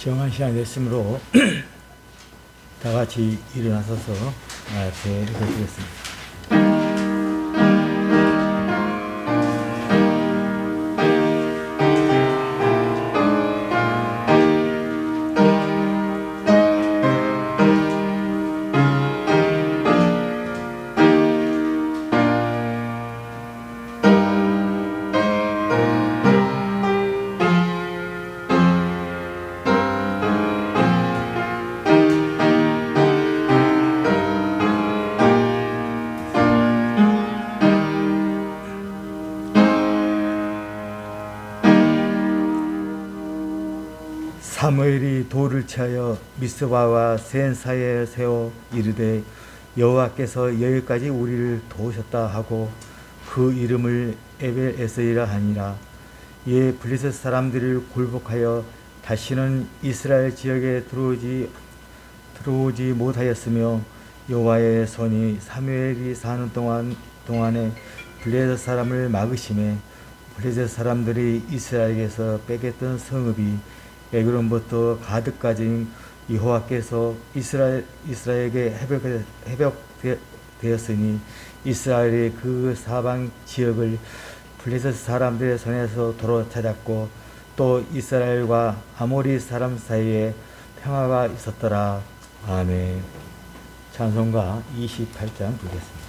정한 시간이 됐으므로 다 같이 일어나서서 앞에 읽어드리겠습니다. 사무엘이 돌을 취하여 미스바와 센 사이에 세워 이르되 여호와께서 여기까지 우리를 도우셨다 하고 그 이름을 에벨에셀이라 하니라. 이에 블레셋 사람들을 굴복하여 다시는 이스라엘 지역에 들어오지 못하였으며 여호와의 손이 사무엘이 사는 동안에 블레셋 사람을 막으심에 블레셋 사람들이 이스라엘에게서 뺏겼던 성읍이 에그론부터 가드까지 여호와께서 이스라엘에게 회복되었으니 이스라엘이 그 사방 지역을 블레셋 사람들의 손에서 도로 찾았고 또 이스라엘과 아모리 사람 사이에 평화가 있었더라. 아멘. 찬송가 28장 부르겠습니다.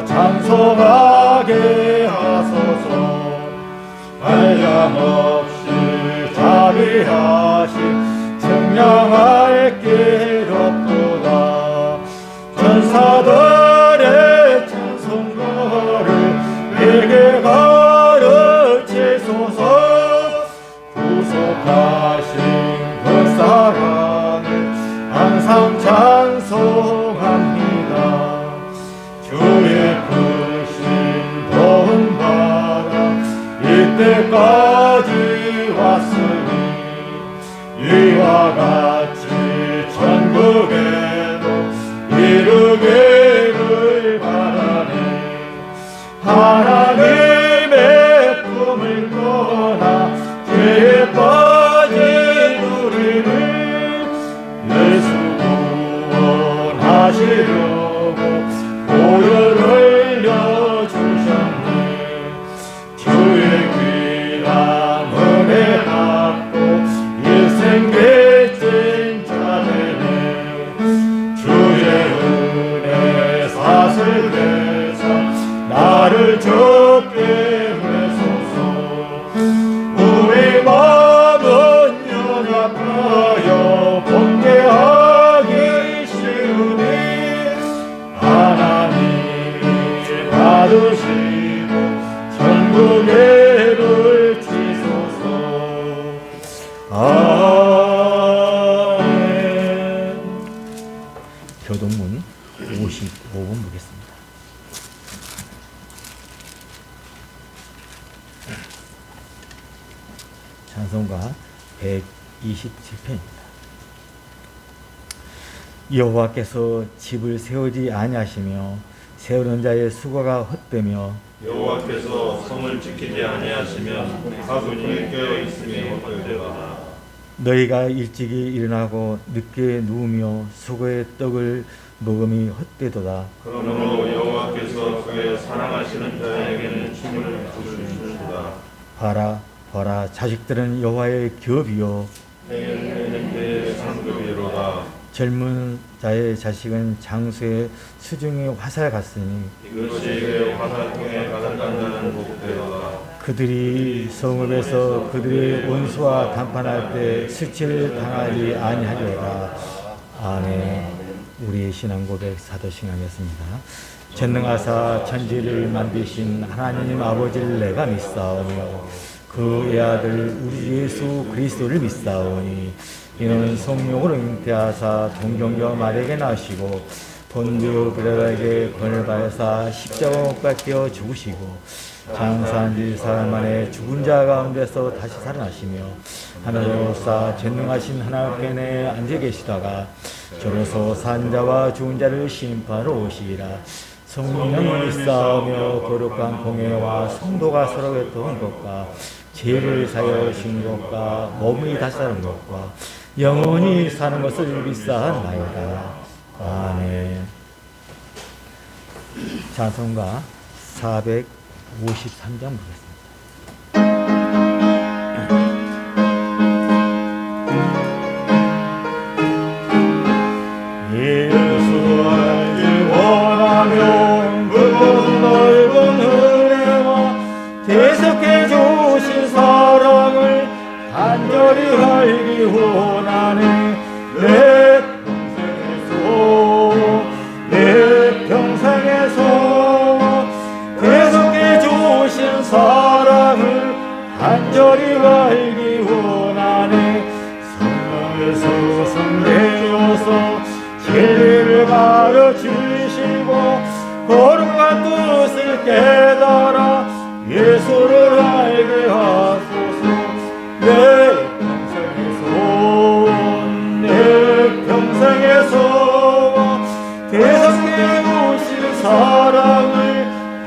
찬송하게 하소서. 한량없이 자비하신 청량할 길 없도다. 천사들의 찬송가를 내게 가르치소서. 구속하신 그 사랑을 항상 찬송합니다. 주의 이때까지 왔으니 이와 같이 천국에도 이루기를 바라니 하나님의 꿈을 떠나 죄에 빠진 우리를 예수 구원하시려고 보혈을 흘려주셨네. 주의 생계진 자들이 주의 은혜 사슬대사 나를 죽게 하소서. 우리 마음은 연약하여 범죄하기 쉬우니 하나님이 받으시고 천국에를 치소서. 교동문 55번 보겠습니다. 찬송가 127편입니다. 여호와께서 집을 세우지 아니하시며 세우는 자의 수고가 헛되며 여호와께서 성을 지키지 아니하시면 가군이 깨어 있음이 헛되도다. 너희가 일찍이 일어나고 늦게 누우며 수고의 떡을 먹음이 헛되도다. 그러므로 여호와께서 그의 사랑하시는 자에게는 힘을 주시리로다. 봐라 자식들은 여호와의 기업이요 행하는 그의 상급이로다. 젊은 자의 자식은 장수의 수중의 화살 같으니 이것이 그의 화살통에 가득한다는 복되로다. 그들이 성읍에서 그들의 원수와談판할 때 수치를 당하지 아니하리로다. 아멘. 우리의 신앙 고백 사도신앙이었습니다. 전능하사 천지를 만드신 하나님 아버지를 내가 믿사오며 그 외아들 우리 예수 그리스도를 믿사오니 이는 성령으로 잉태하사 동정녀 마리아에게 나시고 본디오 빌라도에게 권을 받으사 십자가 못 박혀 죽으시고 장사한 지 사흘 만에 죽은 자 가운데서 다시 살아나시며 하늘로 쌓아 전능하신 하나님께 앉아 계시다가 저로서 산 자와 죽은 자를 심판하러 오시리라. 성령이 쌓으며 거룩한 공예와 성도가 서로 교통한 것과 죄를 사여 신 것과 몸이 다시 사는 것과 영원히 사는 것을 믿사나이다. 아멘. 찬송가 453장 보겠습니다. 예수 알기 원하며 그곳 넓은 은혜와 계속해 주신 사랑을 간절히 알기 원하네. 내 평생에서 계속해 주신 사랑을 간절히 알기 원하네. 성령에서 성내어서 진리를 가르치시고 거룩한 뜻을 깨달아 예수를 알게 하소서. 내 평생에서 계속해 주신 사랑을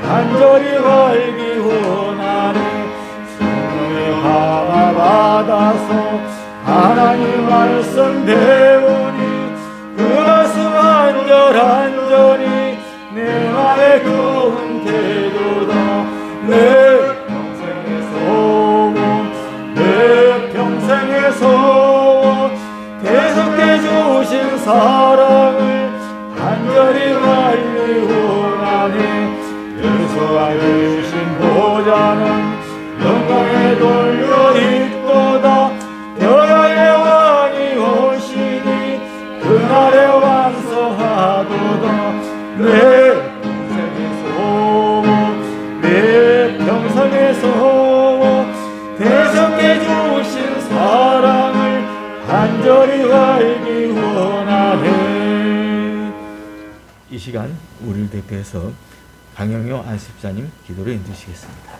간절히 알기 원하네. 성령의 하나 받아서 하나님 말씀 배우니 그 말씀 한절한절이 내 맘에 좋은 태도다. 내 평생에서 계속해 주신 사랑을 간절히 알기 원하네. 예수가 주신 보좌는 영광에 돌려 있도다. 평화의 왕이 오시니 그날에 완성하도다. 내 평생에서 계속해 주신 사랑을 간절히 알기 원하네. 이 시간 우리를 대표해서 강영효 안수집사님 기도를 인도시겠습니다.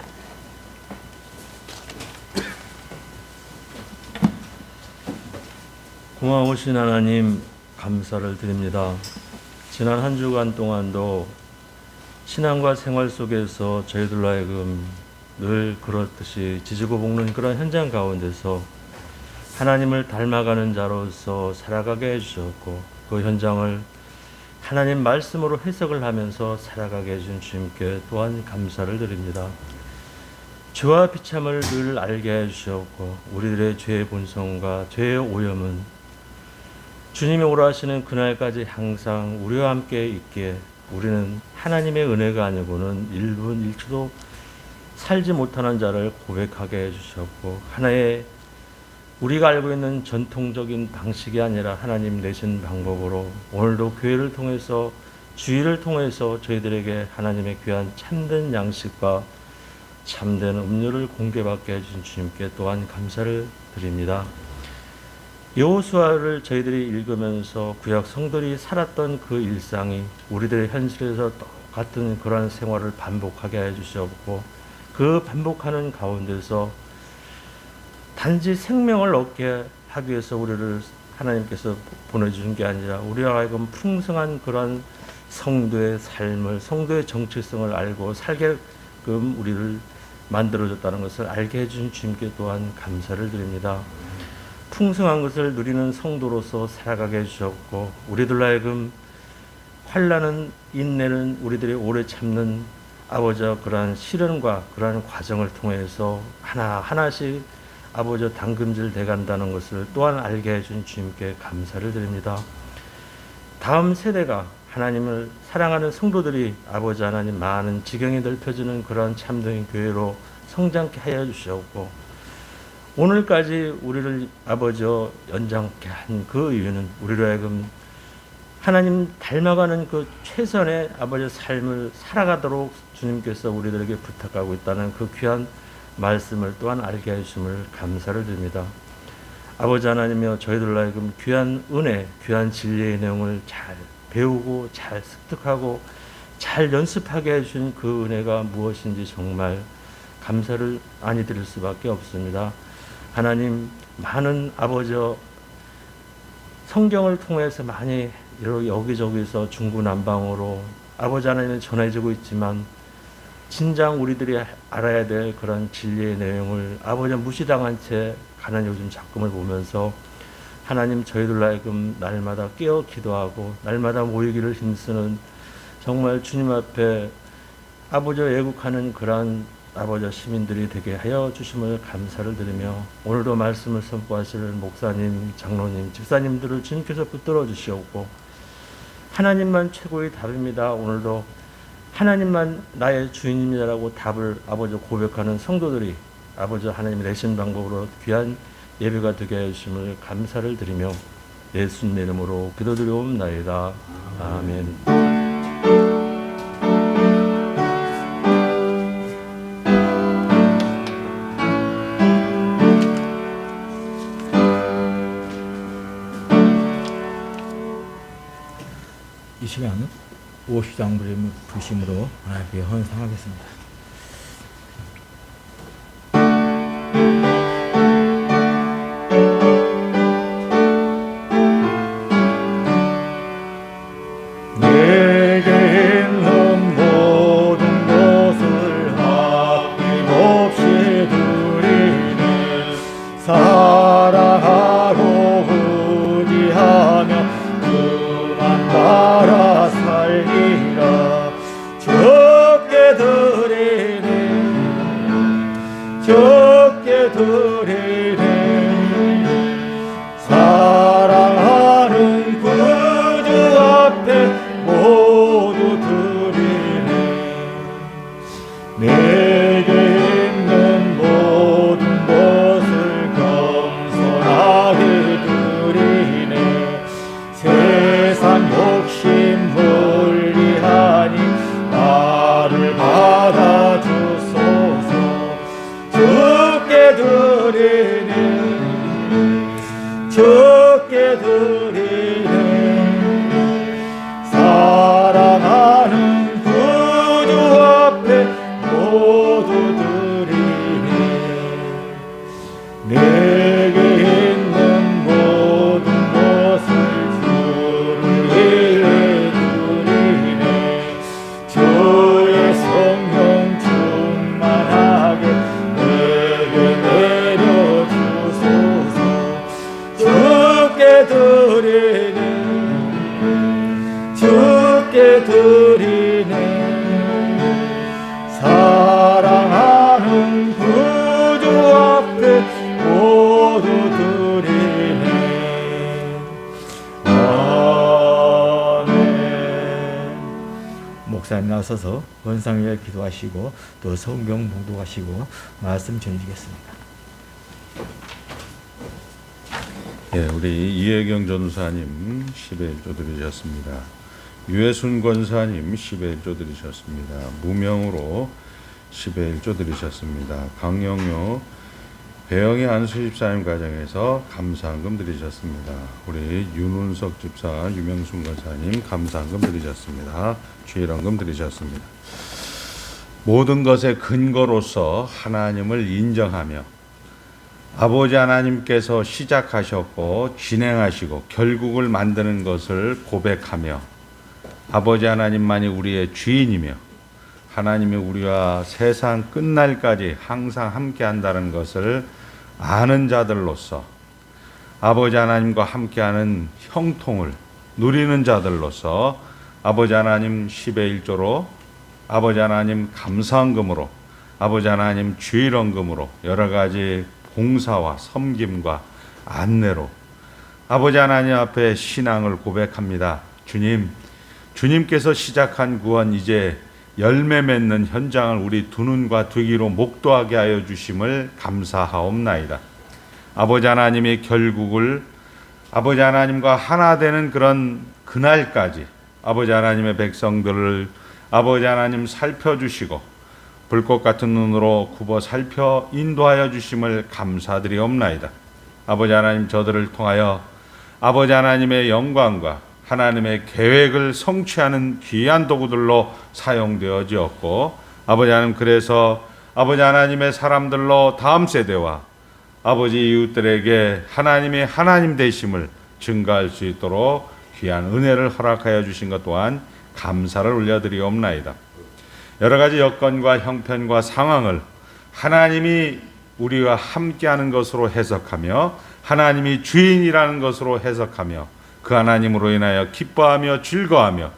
고마우신 하나님 감사를 드립니다. 지난 한 주간 동안도 신앙과 생활 속에서 저희들로 하여금 늘 그렇듯이 지지고 볶는 그런 현장 가운데서 하나님을 닮아가는 자로서 살아가게 해주셨고 그 현장을 하나님 말씀으로 해석을 하면서 살아가게 해준 주님께 또한 감사를 드립니다. 죄와 비참을 늘 알게 해주셨고 우리들의 죄의 본성과 죄의 오염은 주님이 오라 하시는 그날까지 항상 우리와 함께 있기에 우리는 하나님의 은혜가 아니고는 1분 1초도 살지 못하는 자를 고백하게 해주셨고 하나의 우리가 알고 있는 전통적인 방식이 아니라 하나님 내신 방법으로 오늘도 교회를 통해서 주의를 통해서 저희들에게 하나님의 귀한 참된 양식과 참된 음료를 공개받게 해주신 주님께 또한 감사를 드립니다. 여호수아를 저희들이 읽으면서 구약 성들이 살았던 그 일상이 우리들의 현실에서 똑같은 그러한 생활을 반복하게 해주셨고 그 반복하는 가운데서 단지 생명을 얻게 하기 위해서 우리를 하나님께서 보내주신 게 아니라 우리와 하여금 풍성한 그러한 성도의 삶을 성도의 정체성을 알고 살게끔 우리를 만들어줬다는 것을 알게 해준 주님께 또한 감사를 드립니다. 풍성한 것을 누리는 성도로서 살아가게 해주셨고 우리들로 하여금 환난은 인내는 우리들이 오래 참는 아버지와 그러한 시련과 그러한 과정을 통해서 하나하나씩 아버지 당금질 돼간다는 것을 또한 알게 해준 주님께 감사를 드립니다. 다음 세대가 하나님을 사랑하는 성도들이 아버지 하나님 많은 지경이 넓혀지는 그러한 참된 교회로 성장케 하여 주셨고 오늘까지 우리를 아버지와 연장케 한 그 이유는 우리로 하여금 하나님 닮아가는 그 최선의 아버지의 삶을 살아가도록 주님께서 우리들에게 부탁하고 있다는 그 귀한 말씀을 또한 알게 해주심을 감사를 드립니다. 아버지 하나님이여 저희들로 하여금 귀한 은혜, 귀한 진리의 내용을 잘 배우고 잘 습득하고 잘 연습하게 해주신 그 은혜가 무엇인지 정말 감사를 많이 드릴 수밖에 없습니다. 하나님, 많은 아버지 성경을 통해서 많이 여기저기서 중구난방으로 아버지 하나님은 전해지고 있지만 진정 우리들이 알아야 될 그런 진리의 내용을 아버지 무시당한 채 가는 요즘 작품을 보면서 하나님, 저희들 하여금 날마다 깨어 기도하고 날마다 모이기를 힘쓰는 정말 주님 앞에 아버지 애국하는 그러한 아버지 시민들이 되게 하여 주심을 감사를 드리며, 오늘도 말씀을 선포하실 목사님, 장로님, 집사님들을 주님께서 붙들어 주시옵고 하나님만 최고의 답입니다. 오늘도 하나님만 나의 주인입니다라고 답을 아버지 고백하는 성도들이 아버지 하나님이 내신 방법으로 귀한 예배가 되게 해주심을 감사를 드리며 예수님 이름으로 기도드리옵나이다. 아멘. 이 시간 오시장 부르심으로 하나님께 헌상하겠습니다. 내게 있는 모든 것을 아낌없이 드리네. 사랑하고 의지하며 그만 따라 살리라. 적게 드리네, 적게 드리네. 사랑하는 구주 앞에 모두 드리네. 내게 있는 모든 것을 겸손하게 드리네. 세상 욕심 멀리하니 나를 받아주소서. 적게 드리네, 적게 드리네. 사랑하는 구주 앞에 모두 드리네. 내게 있는 모든 것을 주를 위해 드리네. 주의 성령 충만하게 내게 내려주소서. 주께 드리네, 주께 드리네. 사랑하는 구주 앞에 모두 드리네. 아멘. 목사님 나서서 헌상을 기도하시고 또 성경 봉독하시고 말씀 전해주겠습니다. 예, 우리 이혜경 전사님 11조 드리셨습니다. 유해순 권사님 11조 드리셨습니다. 무명으로 11조 드리셨습니다. 강영효 배영희 안수 집사님 가정에서 감사한금 드리셨습니다. 우리 윤운석 집사, 유명순 권사님 감사한금 드리셨습니다. 주일헌금 드리셨습니다. 모든 것의 근거로서 하나님을 인정하며 아버지 하나님께서 시작하셨고 진행하시고 결국을 만드는 것을 고백하며 아버지 하나님만이 우리의 주인이며 하나님이 우리와 세상 끝날까지 항상 함께 한다는 것을 아는 자들로서 아버지 하나님과 함께하는 형통을 누리는 자들로서 아버지 하나님 10의 1조로 아버지 하나님 감사헌금으로 아버지 하나님 주일헌금으로 여러 가지 봉사와 섬김과 안내로 아버지 하나님 앞에 신앙을 고백합니다. 주님, 주님께서 시작한 구원 이제 열매 맺는 현장을 우리 두 눈과 두 귀로 목도하게 하여 주심을 감사하옵나이다. 아버지 하나님의 결국을 아버지 하나님과 하나 되는 그런 그날까지 아버지 하나님의 백성들을 아버지 하나님 살펴주시고 불꽃 같은 눈으로 굽어 살펴 인도하여 주심을 감사드리옵나이다. 아버지 하나님, 저들을 통하여 아버지 하나님의 영광과 하나님의 계획을 성취하는 귀한 도구들로 사용되어지었고 아버지 하나님, 그래서 아버지 하나님의 사람들로 다음 세대와 아버지 이웃들에게 하나님의 하나님 되심을 증거할 수 있도록 귀한 은혜를 허락하여 주신 것 또한 감사를 올려드리옵나이다. 여러 가지 여건과 형편과 상황을 하나님이 우리와 함께하는 것으로 해석하며 하나님이 주인이라는 것으로 해석하며 그 하나님으로 인하여 기뻐하며 즐거워하며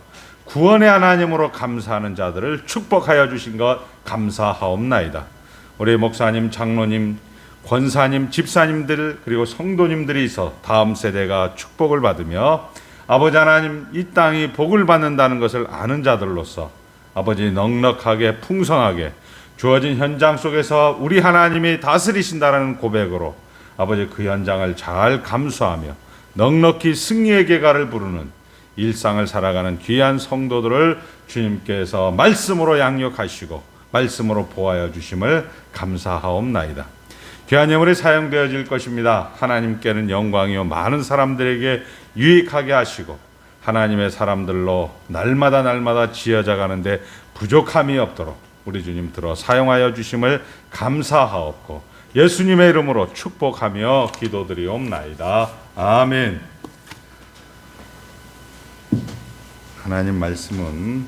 구원의 하나님으로 감사하는 자들을 축복하여 주신 것 감사하옵나이다. 우리 목사님, 장로님, 권사님, 집사님들 그리고 성도님들이 있어 다음 세대가 축복을 받으며 아버지 하나님 이 땅이 복을 받는다는 것을 아는 자들로서 아버지 넉넉하게 풍성하게 주어진 현장 속에서 우리 하나님이 다스리신다라는 고백으로 아버지 그 현장을 잘 감수하며 넉넉히 승리의 계가를 부르는 일상을 살아가는 귀한 성도들을 주님께서 말씀으로 양육하시고 말씀으로 보호하여 주심을 감사하옵나이다. 귀한 예물이 사용되어질 것입니다. 하나님께는 영광이요 많은 사람들에게 유익하게 하시고 하나님의 사람들로 날마다 지어져가는데 부족함이 없도록 우리 주님 들어 사용하여 주심을 감사하옵고 예수님의 이름으로 축복하며 기도드리옵나이다. 아멘. 하나님 말씀은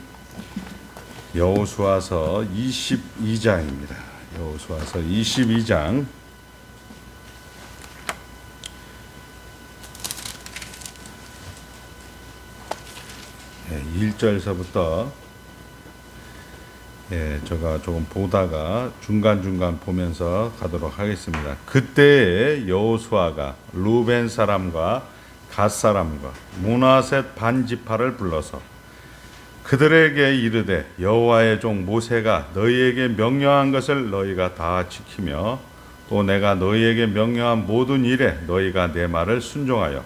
여호수아서 22장입니다. 여호수아서 22장 1절서부터 제가 조금 보다가 중간중간 보면서 가도록 하겠습니다. 그때에 여호수아가 루벤 사람과 갓 사람과 므낫셋 반지파를 불러서 그들에게 이르되 여호와의 종 모세가 너희에게 명령한 것을 너희가 다 지키며 또 내가 너희에게 명령한 모든 일에 너희가 내 말을 순종하여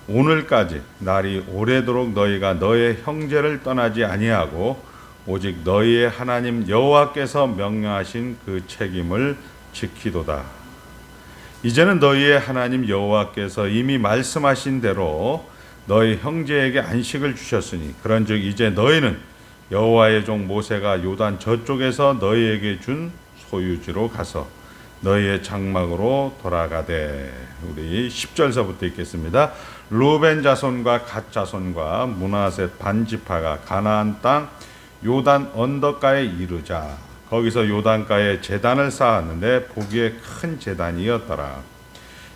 오늘까지 날이 오래도록 너희가 너의 형제를 떠나지 아니하고 오직 너희의 하나님 여호와께서 명령하신 그 책임을 지키도다. 이제는 너희의 하나님 여호와께서 이미 말씀하신 대로 너희 형제에게 안식을 주셨으니 그런즉 이제 너희는 여호와의 종 모세가 요단 저쪽에서 너희에게 준 소유지로 가서 너희의 장막으로 돌아가되. 우리 10절서부터 읽겠습니다. 루벤 자손과 갓 자손과 므낫셋 반지파가 가나안 땅 요단 언덕가에 이르자 거기서 요단가에 제단을 쌓았는데 보기에 큰 제단이었더라.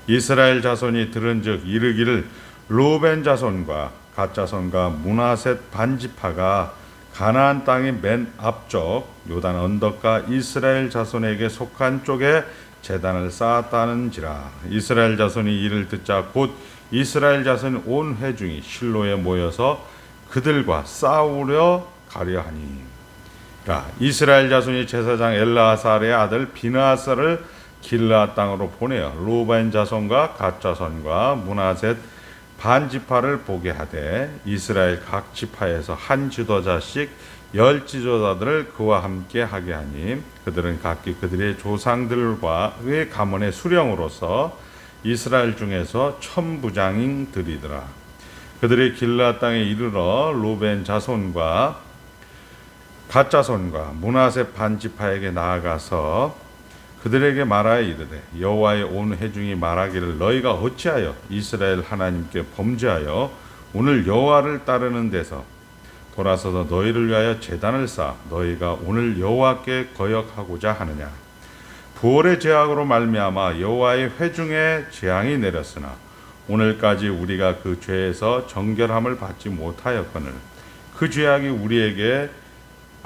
이스라엘 자손이 들은즉 이르기를 루벤 자손과 갓 자손과 므낫셋 반지파가 가나안 땅의 맨 앞쪽 요단 언덕가 이스라엘 자손에게 속한 쪽에 제단을 쌓았다는지라. 이스라엘 자손이 이를 듣자 곧 이스라엘 자손 온 회중이 실로에 모여서 그들과 싸우려 가려하니. 이스라엘 자손이 제사장 엘라아살의 아들 비느하스를 길르앗 땅으로 보내어 루벤 자손과 갓 자손과 므낫셋 반지파를 보게 하되 이스라엘 각 지파에서 한 지도자씩 10 지도자들을 그와 함께 하게 하니 그들은 각기 그들의 조상들과의 가문의 수령으로서 이스라엘 중에서 천부장들이더라. 그들이 길르앗 땅에 이르러 루벤 자손과 갓 자손과 므낫셋 반지파에게 나아가서 그들에게 말하여 이르되 여호와의 온 회중이 말하기를 너희가 어찌하여 이스라엘 하나님께 범죄하여 오늘 여호와를 따르는 데서 돌아서서 너희를 위하여 제단을 쌓아 너희가 오늘 여호와께 거역하고자 하느냐. 부올의 죄악으로 말미암아 여호와의 회중에 재앙이 내렸으나 오늘까지 우리가 그 죄에서 정결함을 받지 못하였거늘 그 죄악이 우리에게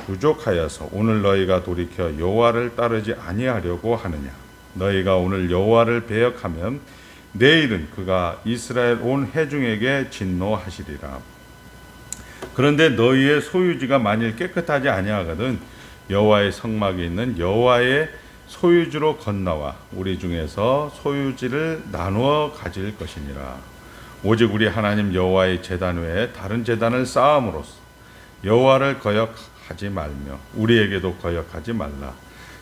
부족하여서 오늘 너희가 돌이켜 여호와를 따르지 아니하려고 하느냐. 너희가 오늘 여호와를 배역하면 내일은 그가 이스라엘 온 회중에게 진노하시리라. 그런데 너희의 소유지가 만일 깨끗하지 아니하거든 여호와의 성막이 있는 여호와의 소유지로 건너와 우리 중에서 소유지를 나누어 가질 것이니라. 오직 우리 하나님 여호와의 제단 외에 다른 제단을 쌓음으로써 여호와를 거역하지 말며 우리에게도 거역하지 말라.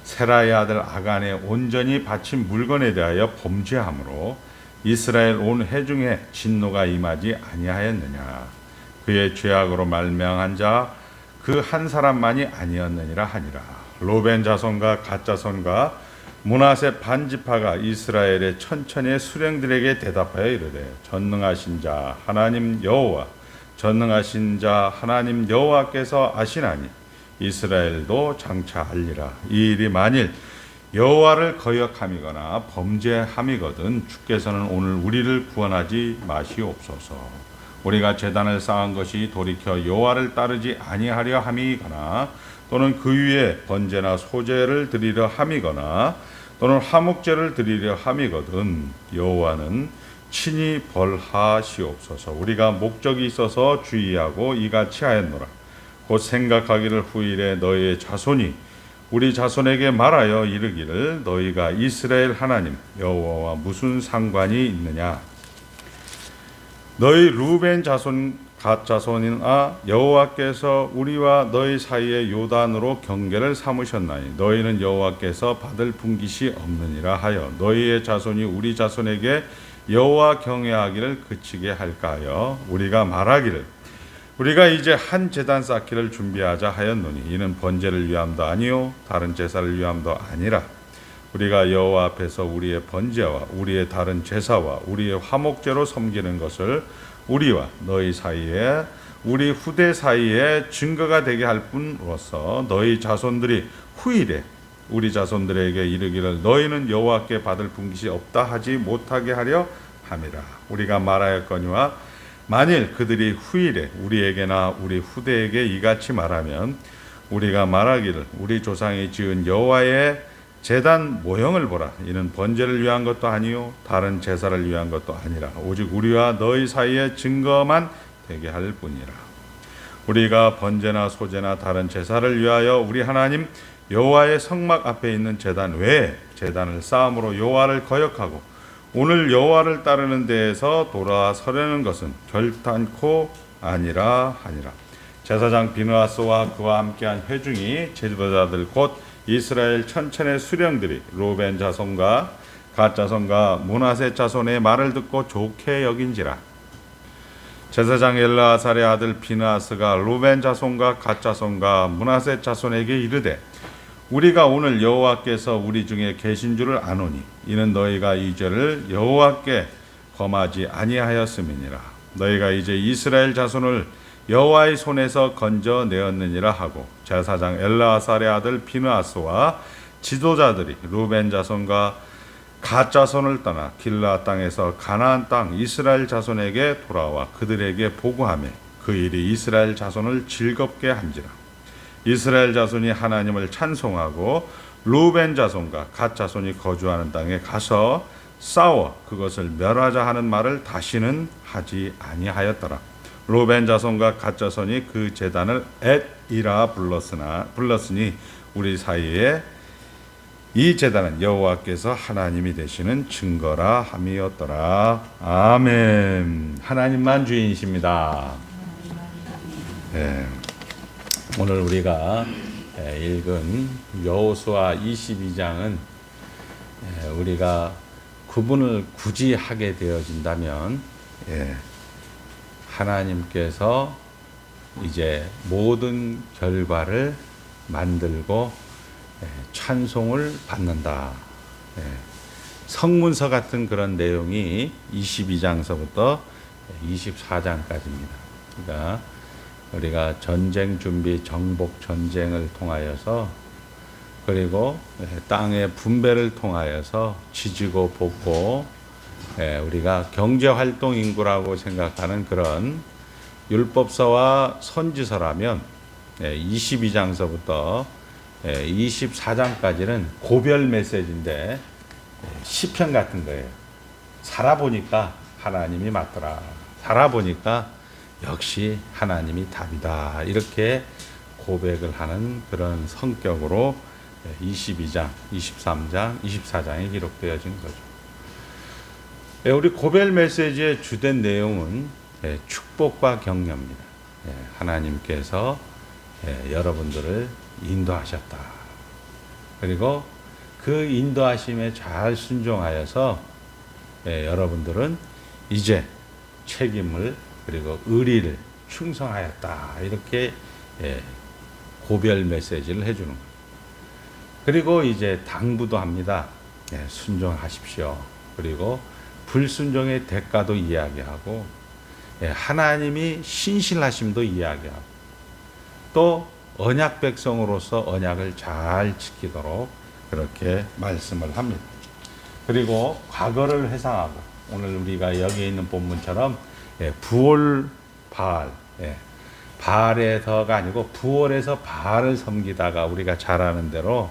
세라의 아들 아간의 온전히 바친 물건에 대하여 범죄함으로 이스라엘 온 회중에 진노가 임하지 아니하였느냐. 그의 죄악으로 말미암은 자 그 한 사람만이 아니었느니라 하니라. 루벤 자손과 갓 자손과 므낫세 반지파가 이스라엘의 천천의 수령들에게 대답하여 이르되 전능하신 자 하나님 여호와 전능하신 자 하나님 여호와께서 아시나니 이스라엘도 장차 알리라. 이 일이 만일 여호와를 거역함이거나 범죄함이거든 주께서는 오늘 우리를 구원하지 마시옵소서. 우리가 제단을 쌓은 것이 돌이켜 여호와를 따르지 아니하려 함이거나 또는 그 위에 번제나 소제를 드리려 함이거나 또는 화목제를 드리려 함이거든 여호와는 친히 벌하시옵소서. 우리가 목적이 있어서 주의하고 이같이 하였노라. 곧 생각하기를 후일에 너희의 자손이 우리 자손에게 말하여 이르기를 너희가 이스라엘 하나님 여호와와 무슨 상관이 있느냐. 너희 루벤 자손 갓 자손이나 여호와께서 우리와 너희 사이에 요단으로 경계를 삼으셨나니 너희는 여호와께서 받을 분깃이 없느니라 하여 너희의 자손이 우리 자손에게 여호와 경외하기를 그치게 할까 하여 우리가 말하기를 우리가 이제 한 제단 쌓기를 준비하자 하였노니 이는 번제를 위함도 아니요 다른 제사를 위함도 아니라 우리가 여호와 앞에서 우리의 번제와 우리의 다른 제사와 우리의 화목제로 섬기는 것을 우리와 너희 사이에 우리 후대 사이에 증거가 되게 할 뿐으로서 너희 자손들이 후일에 우리 자손들에게 이르기를 너희는 여호와께 받을 분깃이 없다 하지 못하게 하려 함이라. 우리가 말하였거니와 만일 그들이 후일에 우리에게나 우리 후대에게 이같이 말하면 우리가 말하기를 우리 조상이 지은 여호와의 제단 모형을 보라. 이는 번제를 위한 것도 아니요 다른 제사를 위한 것도 아니라 오직 우리와 너희 사이에 증거만 되게 할 뿐이라. 우리가 번제나 소제나 다른 제사를 위하여 우리 하나님 여호와의 성막 앞에 있는 제단 외에 제단을 쌓음으로 여호와를 거역하고 오늘 여호와를 따르는 데에서 돌아서려는 것은 결단코 아니라 하니라. 제사장 비느하스와 그와 함께한 회중이 제사자들 곧 이스라엘 천천의 수령들이 루벤 자손과 갓 자손과 므낫세 자손의 말을 듣고 좋게 여긴지라. 제사장 엘르아살의 아들 비느하스가 루벤 자손과 갓 자손과 므낫세 자손에게 이르되 우리가 오늘 여호와께서 우리 중에 계신 줄을 아노니 이는 너희가 이 죄를 여호와께 범하지 아니하였음이니라. 너희가 이제 이스라엘 자손을 여호와의 손에서 건져내었느니라 하고 제사장 엘르아살의 아들 비느하스와 지도자들이 루벤 자손과 갓 자손을 떠나 길라 땅에서 가나안 땅 이스라엘 자손에게 돌아와 그들에게 보고하며 그 일이 이스라엘 자손을 즐겁게 한지라. 이스라엘 자손이 하나님을 찬송하고 루벤 자손과 갓 자손이 거주하는 땅에 가서 싸워 그것을 멸하자 하는 말을 다시는 하지 아니하였더라. 루벤 자손과 갓 자손이 그 제단을 엣이라 불렀으니 우리 사이에 이 제단은 여호와께서 하나님이 되시는 증거라 함이었더라. 아멘. 하나님만 주인이십니다. 네. 오늘 우리가 읽은 여호수아 22장은 우리가 구분을 굳이 하게 되어진다면 하나님께서 이제 모든 결과를 만들고 찬송을 받는다. 성문서 같은 그런 내용이 22장서부터 24장까지입니다. 그러니까 우리가 전쟁 준비, 정복 전쟁을 통하여서 그리고 땅의 분배를 통하여서 지지고 볶고 우리가 경제활동 인구라고 생각하는 그런 율법서와 선지서라면 22장서부터 24장까지는 고별 메시지인데 시편 같은 거예요. 살아보니까 하나님이 맞더라. 살아보니까 역시 하나님이 답이다. 이렇게 고백을 하는 그런 성격으로 22장, 23장, 24장에 기록되어진 거죠. 우리 고별 메시지의 주된 내용은 축복과 격려입니다. 하나님께서 여러분들을 인도하셨다. 그리고 그 인도하심에 잘 순종하여서 여러분들은 이제 책임을 그리고 의리를 충성하였다. 이렇게 고별 메시지를 해주는 거예요. 그리고 이제 당부도 합니다. 예, 순종하십시오. 그리고 불순종의 대가도 이야기하고, 예, 하나님이 신실하심도 이야기하고, 또 언약 백성으로서 언약을 잘 지키도록 그렇게 말씀을 합니다. 그리고 과거를 회상하고, 오늘 우리가 여기 있는 본문처럼 부올 바알, 바알에서가 아니고 부올에서 바알을 섬기다가 우리가 잘 아는 대로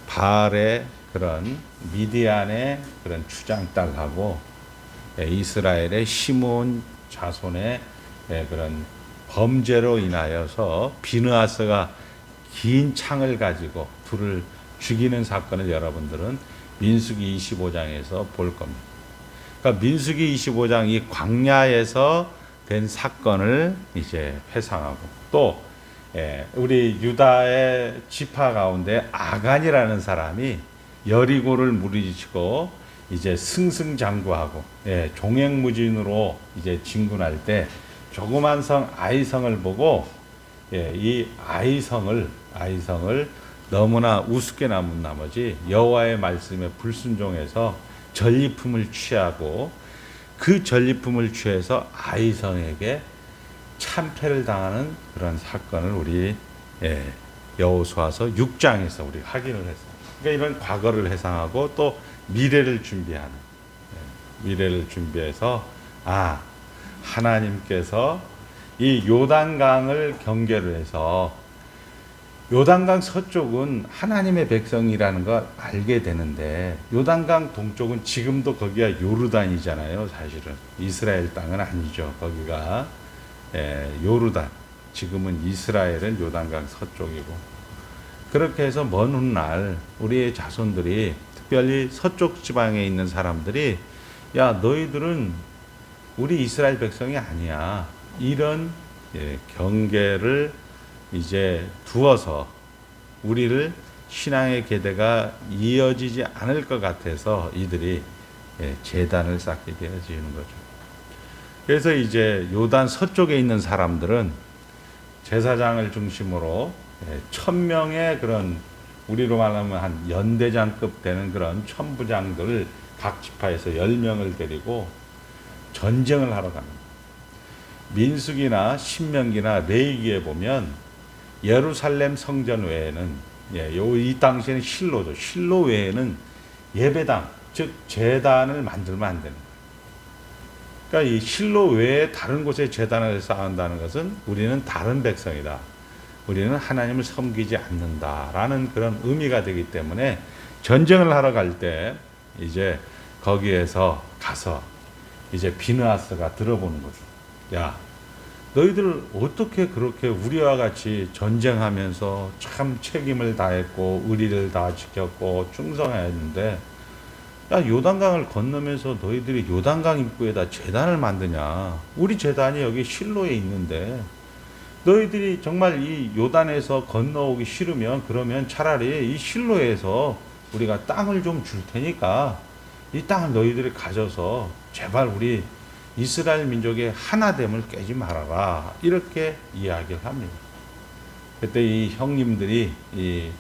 바알의 그런 미디안의 그런 주장딸하고 이스라엘의 시므온 자손의 그런 범죄로 인하여서 비느하스가 긴 창을 가지고 둘을 죽이는 사건을 여러분들은 민수기 25장에서 볼 겁니다. 그러니까 민수기 25장 이 광야에서 된 사건을 이제 회상하고, 또 우리 유다의 지파 가운데 아간이라는 사람이 여리고를 무너지고 이제 승승장구하고 종횡무진으로 이제 진군할 때 조그만 성 아이성을 보고 이 아이성을 너무나 우습게 남은 나머지 여호와의 말씀에 불순종해서 전리품을 취하고, 그 전리품을 취해서 아이성에게 참패를 당하는 그런 사건을 우리 여호수아서 6장에서 우리 확인을 했어요. 그러니까 이런 과거를 회상하고 또 미래를 준비해서 하나님께서 이 요단강을 경계로 해서, 요단강 서쪽은 하나님의 백성이라는 걸 알게 되는데, 요단강 동쪽은 지금도 거기가 요르단이잖아요. 사실은 이스라엘 땅은 아니죠. 거기가 요르단, 지금은 이스라엘은 요단강 서쪽이고, 그렇게 해서 먼 훗날 우리의 자손들이, 특별히 서쪽 지방에 있는 사람들이, 야, 너희들은 우리 이스라엘 백성이 아니야, 이런 경계를 이제 두어서 우리를 신앙의 계대가 이어지지 않을 것 같아서 이들이 제단을 쌓게 되어지는 거죠. 그래서 이제 요단 서쪽에 있는 사람들은 제사장을 중심으로 1000명의 그런, 우리로 말하면 한 연대장급 되는 그런 천부장들을 각 지파에서 10명을 데리고 전쟁을 하러 갑니다. 민수기나 신명기나 레위기에 보면 예루살렘 성전 외에는, 이 당시에는 실로죠. 실로 외에는 예배당, 즉 제단을 만들면 안 되는 거예요. 그러니까 이 실로 외에 다른 곳에 제단을 쌓는다는 것은 우리는 다른 백성이다, 우리는 하나님을 섬기지 않는다라는 그런 의미가 되기 때문에, 전쟁을 하러 갈 때 이제 거기에서 가서 이제 비느하스가 들어보는 거죠. 야, 너희들 어떻게 그렇게 우리와 같이 전쟁하면서 참 책임을 다했고 의리를 다 지켰고 충성했는데, 야, 요단강을 건너면서 너희들이 요단강 입구에다 제단을 만드냐? 우리 제단이 여기 실로에 있는데, 너희들이 정말 이 요단에서 건너오기 싫으면 그러면 차라리 이 실로에서 우리가 땅을 좀 줄 테니까 이 땅을 너희들이 가져서 제발 우리 이스라엘 민족의 하나됨을 깨지 말아라, 이렇게 이야기를 합니다. 그때 이 형님들이 이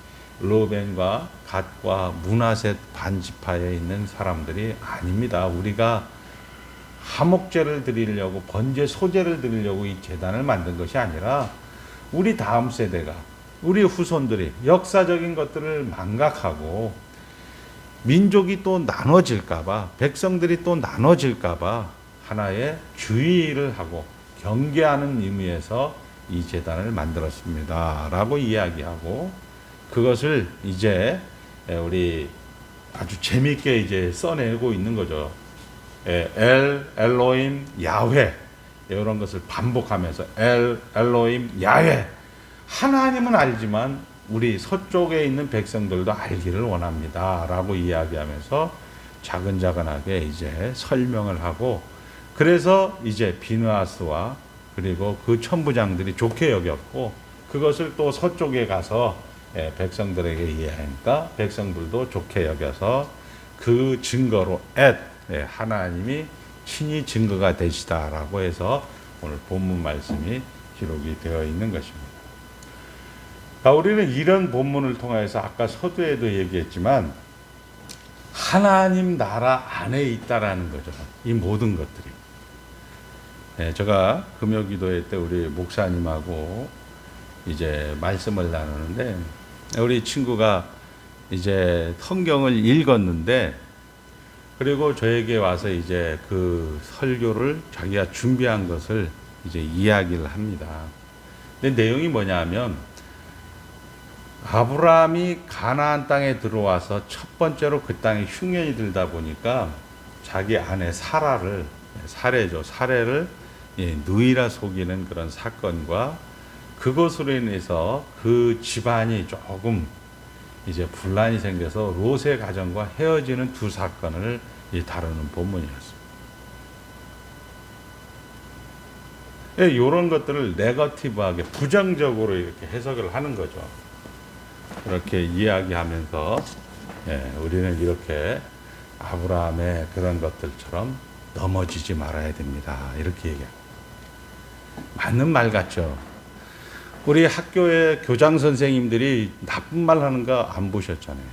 르벤과 갓과 므낫셋 반지파에 있는 사람들이 아닙니다. 우리가 화목제를 드리려고, 번제 소제를 드리려고 이 제단을 만든 것이 아니라, 우리 다음 세대가, 우리 후손들이 역사적인 것들을 망각하고 민족이 또 나눠질까봐, 백성들이 또 나눠질까봐 하나의 주의를 하고 경계하는 의미에서 이 제단을 만들었습니다 라고 이야기하고, 그것을 이제 우리 아주 재미있게 이제 써내고 있는 거죠. 엘로임 야훼, 이런 것을 반복하면서 엘로임 야훼, 하나님은 알지만 우리 서쪽에 있는 백성들도 알기를 원합니다 라고 이야기하면서 차근차근하게 이제 설명을 하고, 그래서 이제 비느하스와 그리고 그 천부장들이 좋게 여겼고, 그것을 또 서쪽에 가서 백성들에게 이해하니까 백성들도 좋게 여겨서 그 증거로 하나님이 친히 증거가 되시다라고 해서 오늘 본문 말씀이 기록이 되어 있는 것입니다. 우리는 이런 본문을 통해서 아까 서두에도 얘기했지만 하나님 나라 안에 있다라는 거죠. 이 모든 것들이. 네, 제가 금요기도회 때 우리 목사님하고 이제 말씀을 나누는데 우리 친구가 이제 성경을 읽었는데 그리고 저에게 와서 이제 그 설교를 자기가 준비한 것을 이제 이야기를 합니다. 근데 내용이 뭐냐면 아브라함이 가나안 땅에 들어와서 첫 번째로 그 땅에 흉년이 들다 보니까 자기 아내 사례를 누이라 속이는 그런 사건과 그것으로 인해서 그 집안이 조금 이제 분란이 생겨서 롯의 가정과 헤어지는 두 사건을 다루는 본문이었습니다. 이런 것들을 네거티브하게 부정적으로 이렇게 해석을 하는 거죠. 그렇게 이야기하면서 우리는 이렇게 아브라함의 그런 것들처럼 넘어지지 말아야 됩니다. 이렇게 얘기합니다. 맞는 말 같죠. 우리 학교의 교장 선생님들이 나쁜 말 하는 거 안 보셨잖아요.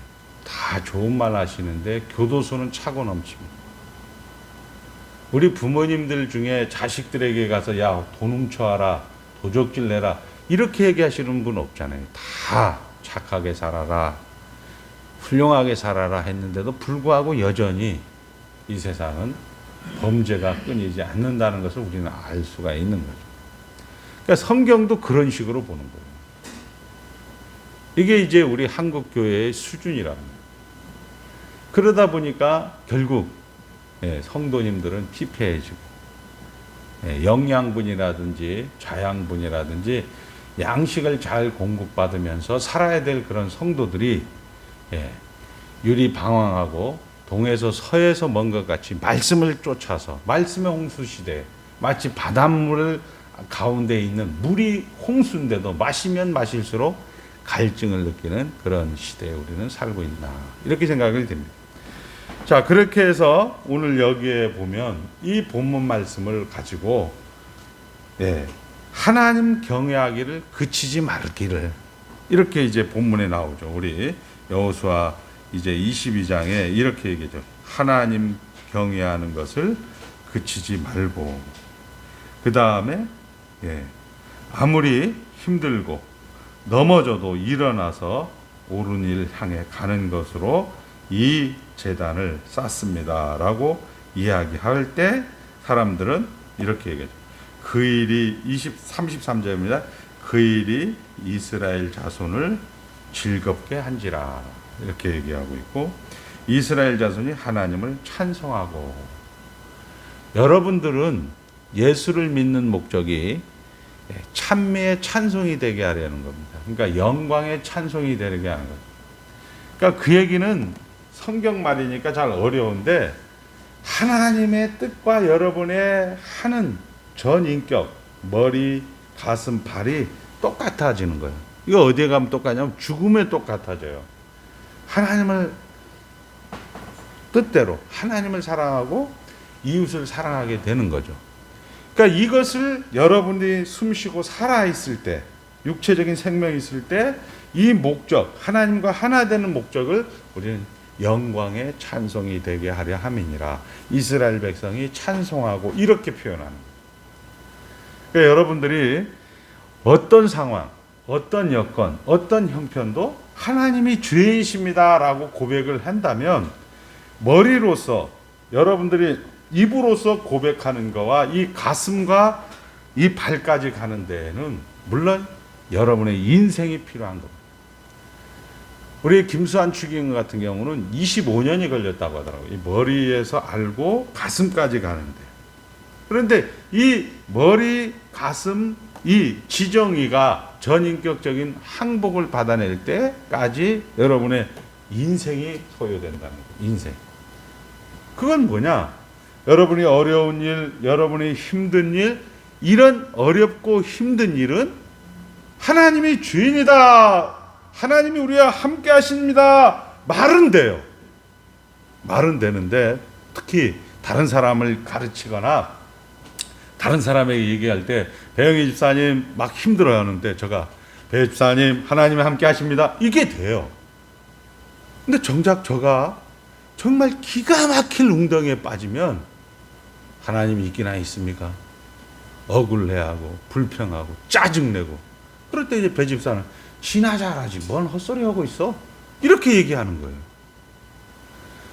다 좋은 말 하시는데 교도소는 차고 넘칩니다. 우리 부모님들 중에 자식들에게 가서 야, 돈 훔쳐와라, 도적질 내라 이렇게 얘기하시는 분 없잖아요. 다 착하게 살아라, 훌륭하게 살아라 했는데도 불구하고 여전히 이 세상은 범죄가 끊이지 않는다는 것을 우리는 알 수가 있는 거죠. 그러니까 성경도 그런 식으로 보는 거예요. 이게 이제 우리 한국 교회의 수준이랍니다. 그러다 보니까 결국 성도님들은 피폐해지고 영양분이라든지 자양분이라든지 양식을 잘 공급받으면서 살아야 될 그런 성도들이 유리방황하고 동에서 서에서 먼 것 같이 말씀을 쫓아서 말씀의 홍수시대 마치 바닷물 가운데 있는 물이 홍수인데도 마시면 마실수록 갈증을 느끼는 그런 시대에 우리는 살고 있나 이렇게 생각이 됩니다. 자, 그렇게 해서 오늘 여기에 보면 이 본문 말씀을 가지고 하나님 경외하기를 그치지 말기를 이렇게 이제 본문에 나오죠. 우리 여호수아 이제 22장에 이렇게 얘기죠. 하나님 경외하는 것을 그치지 말고 그 다음에 아무리 힘들고 넘어져도 일어나서 옳은 일 향해 가는 것으로 이 제단을 쌓습니다 라고 이야기할 때 사람들은 이렇게 얘기하죠. 그 일이 33절입니다. 그 일이 이스라엘 자손을 즐겁게 한지라 이렇게 얘기하고 있고 이스라엘 자손이 하나님을 찬송하고 여러분들은 예수를 믿는 목적이 찬미의 찬송이 되게 하려는 겁니다. 그러니까 영광의 찬송이 되게 하는 거죠. 그러니까 그 얘기는 성경 말이니까 잘 어려운데 하나님의 뜻과 여러분의 하는 전인격, 머리, 가슴, 발이 똑같아지는 거예요. 이거 어디에 가면 똑같냐면 죽음에 똑같아져요. 하나님을 뜻대로 하나님을 사랑하고 이웃을 사랑하게 되는 거죠. 그러니까 이것을 여러분들이 숨쉬고 살아있을 때, 육체적인 생명이 있을 때 이 목적, 하나님과 하나 되는 목적을 우리는 영광의 찬송이 되게 하려 함이니라. 이스라엘 백성이 찬송하고 이렇게 표현하는 거예요. 그러니까 여러분들이 어떤 상황, 어떤 여건, 어떤 형편도 하나님이 주인이십니다라고 고백을 한다면 머리로서 여러분들이 입으로서 고백하는 거와 이 가슴과 이 발까지 가는 데에는 물론 여러분의 인생이 필요한 겁니다. 우리 김수환 추기경 같은 경우는 25년이 걸렸다고 하더라고요. 이 머리에서 알고 가슴까지 가는데. 그런데 이 머리, 가슴, 이 지정의가 전인격적인 항복을 받아낼 때까지 여러분의 인생이 소요된다는 거예요. 인생. 그건 뭐냐? 여러분이 어려운 일, 여러분이 힘든 일, 이런 어렵고 힘든 일은 하나님이 주인이다. 하나님이 우리와 함께 하십니다. 말은 돼요. 말은 되는데 특히 다른 사람을 가르치거나 다른 사람에게 얘기할 때 배영희 집사님 막 힘들어하는데 제가 배집사님 하나님이 함께 하십니다. 이게 돼요. 근데 정작 저가 정말 기가 막힐 웅덩이에 빠지면 하나님이 있기나 있습니까? 억울해하고 불평하고 짜증내고 그럴 때 이제 배집사는 지나 잘하지 뭔 헛소리 하고 있어? 이렇게 얘기하는 거예요.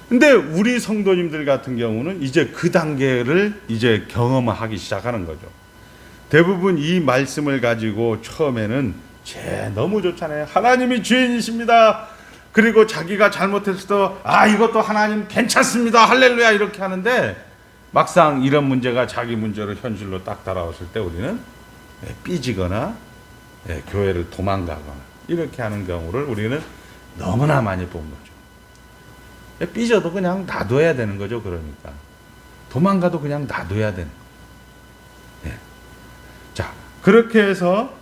근데 우리 성도님들 같은 경우는 이제 그 단계를 이제 경험하기 시작하는 거죠. 대부분 이 말씀을 가지고 처음에는 너무 좋잖아요. 하나님이 주인이십니다. 그리고 자기가 잘못했을 때 이것도 하나님 괜찮습니다. 할렐루야 이렇게 하는데 막상 이런 문제가 자기 문제로 현실로 딱 따라왔을 때 우리는 삐지거나 교회를 도망가거나 이렇게 하는 경우를 우리는 너무나 많이 본 거죠. 삐져도 그냥 놔둬야 되는 거죠. 그러니까 도망가도 그냥 놔둬야 되는 거예요. 자, 그렇게 해서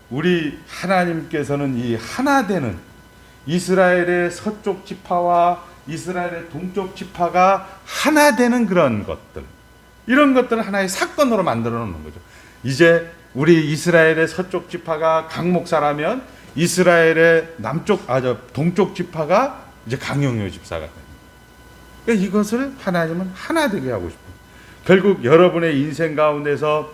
우리 하나님께서는 이 하나 되는 이스라엘의 서쪽 지파와 이스라엘의 동쪽 지파가 하나 되는 그런 것들, 이런 것들을 하나의 사건으로 만들어 놓는 거죠. 이제 우리 이스라엘의 서쪽 지파가 강 목사라면 이스라엘의 동쪽 지파가 이제 강용효 집사가 됩니다. 그러니까 이것을 하나님은 하나 되게 하고 싶어요. 결국 여러분의 인생 가운데서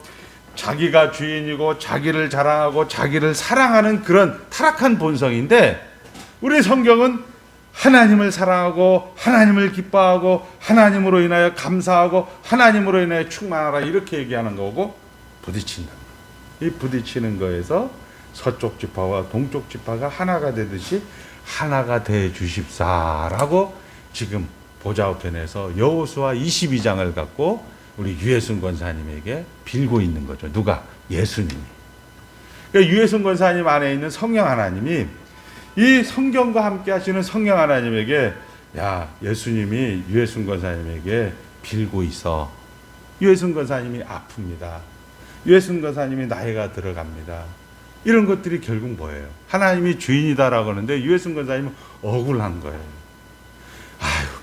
자기가 주인이고 자기를 자랑하고 자기를 사랑하는 그런 타락한 본성인데, 우리 성경은 하나님을 사랑하고 하나님을 기뻐하고 하나님으로 인하여 감사하고 하나님으로 인하여 충만하라 이렇게 얘기하는 거고 부딪힌다. 이 부딪히는 거에서 서쪽 지파와 동쪽 지파가 하나가 되듯이 하나가 돼 주십사라고 지금 보좌우편에서 여호수아 22장을 갖고 우리 유해순 권사님에게 빌고 있는 거죠. 누가? 예수님이. 그러니까 유해순 권사님 안에 있는 성령 하나님이 이 성경과 함께 하시는 성령 하나님에게 예수님이 유해순 권사님에게 빌고 있어. 유해순 권사님이 아픕니다. 유해순 권사님이 나이가 들어갑니다. 이런 것들이 결국 뭐예요? 하나님이 주인이다라고 하는데 유해순 권사님은 억울한 거예요.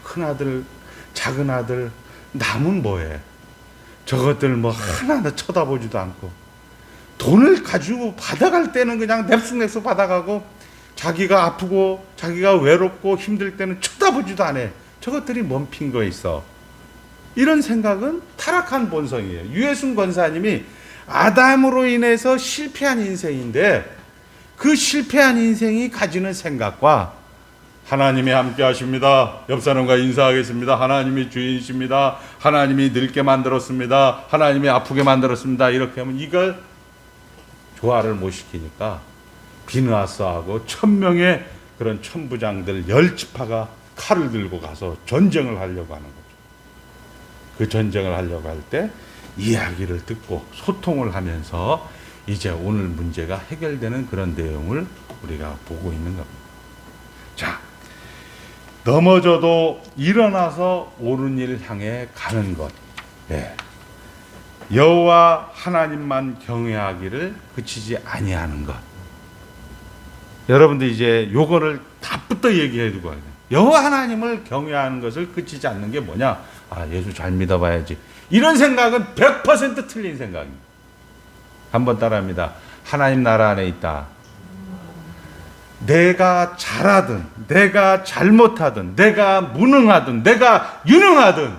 큰아들, 작은아들, 남은 뭐해? 저것들 하나 쳐다보지도 않고 돈을 가지고 받아갈 때는 그냥 냅쑥냅쑥 받아가고 자기가 아프고 자기가 외롭고 힘들 때는 쳐다보지도 않아. 저것들이 뭔 핑거 있어? 이런 생각은 타락한 본성이에요. 유해순 권사님이 아담으로 인해서 실패한 인생인데 그 실패한 인생이 가지는 생각과 하나님이 함께 하십니다. 옆 사람과 인사하겠습니다. 하나님이 주인이십니다. 하나님이 늙게 만들었습니다. 하나님이 아프게 만들었습니다. 이렇게 하면 이걸 조화를 못 시키니까 비느하스하고 1000명의 그런 천부장들 10지파가 칼을 들고 가서 전쟁을 하려고 하는 거죠. 그 전쟁을 하려고 할 때 이야기를 듣고 소통을 하면서 이제 오늘 문제가 해결되는 그런 내용을 우리가 보고 있는 겁니다. 자, 넘어져도 일어나서 옳은 일 향해 가는 것. 여호와 하나님만 경외하기를 그치지 아니하는 것. 여러분들 이제 요거를 답부터 얘기해 두고 가야 돼요. 여호와 하나님을 경외하는 것을 그치지 않는 게 뭐냐? 예수 잘 믿어봐야지. 이런 생각은 100% 틀린 생각입니다. 한번 따라합니다. 하나님 나라 안에 있다. 내가 잘하든 내가 잘못하든 내가 무능하든 내가 유능하든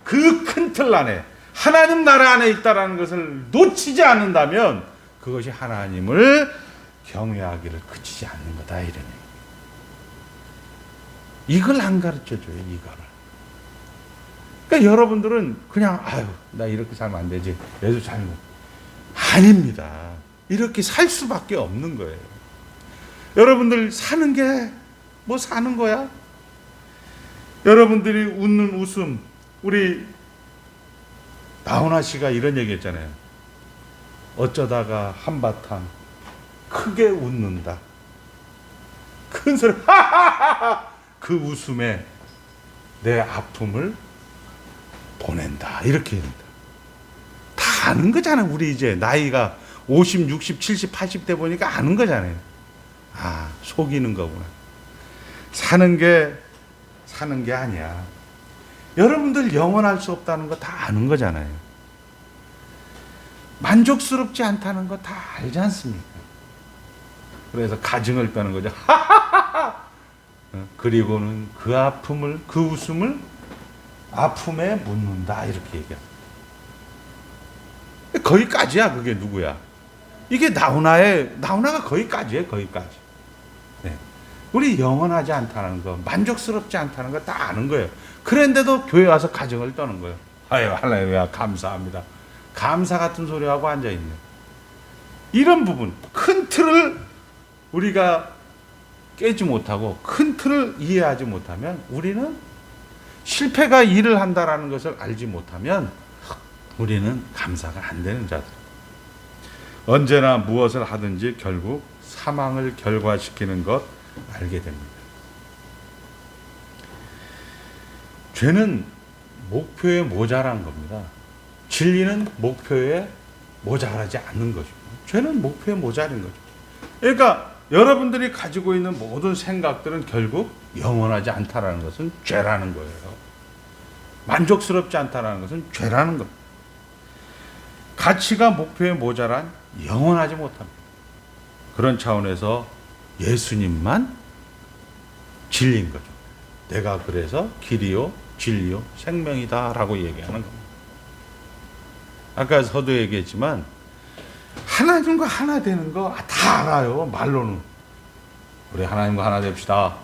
그 큰 틀 안에 하나님 나라 안에 있다라는 것을 놓치지 않는다면 그것이 하나님을 경외하기를 그치지 않는 거다, 이런 얘기. 이걸 안 가르쳐줘요, 이거를. 그러니까 여러분들은 그냥 나 이렇게 살면 안 되지, 예수 잘못. 아닙니다. 이렇게 살 수밖에 없는 거예요. 여러분들 사는 게 뭐 사는 거야? 여러분들이 웃는 웃음, 우리 나훈아 씨가 이런 얘기 했잖아요. 어쩌다가 한바탕 크게 웃는다. 큰 소리 그 웃음에 내 아픔을 보낸다. 이렇게 합니다. 다 아는 거잖아요. 우리 이제 나이가 50, 60, 70, 80대 보니까 아는 거잖아요. 속이는 거구나. 사는 게 아니야. 여러분들 영원할 수 없다는 거 다 아는 거잖아요. 만족스럽지 않다는 거 다 알지 않습니까? 그래서 가증을 떠는 거죠. 그리고는 그 아픔을, 그 웃음을 아픔에 묻는다, 이렇게 얘기합니다. 거기까지야. 그게 누구야? 이게 나훈아가 거기까지예요. 거기까지. 네. 우리 영원하지 않다는 거, 만족스럽지 않다는 거 다 아는 거예요. 그런데도 교회 와서 가정을 떠는 거예요. 아유, 할렐루야, 감사합니다. 감사 같은 소리하고 앉아있네. 이런 부분, 큰 틀을 우리가 깨지 못하고 큰 틀을 이해하지 못하면, 우리는 실패가 일을 한다라는 것을 알지 못하면 우리는 감사가 안 되는 자들. 언제나 무엇을 하든지 결국 사망을 결과시키는 것 알게 됩니다. 죄는 목표에 모자란 겁니다. 진리는 목표에 모자라지 않는 거죠. 죄는 목표에 모자란 거죠. 그러니까 여러분들이 가지고 있는 모든 생각들은 결국 영원하지 않다라는 것은 죄라는 거예요. 만족스럽지 않다라는 것은 죄라는 겁니다. 가치가 목표에 모자란 영원하지 못합니다. 그런 차원에서 예수님만 진리인 거죠. 내가 그래서 길이요 진리요 생명이다라고 얘기하는 겁니다. 아까 서도 얘기했지만 하나님과 하나 되는 거 다 알아요. 말로는. 우리 하나님과 하나 됩시다.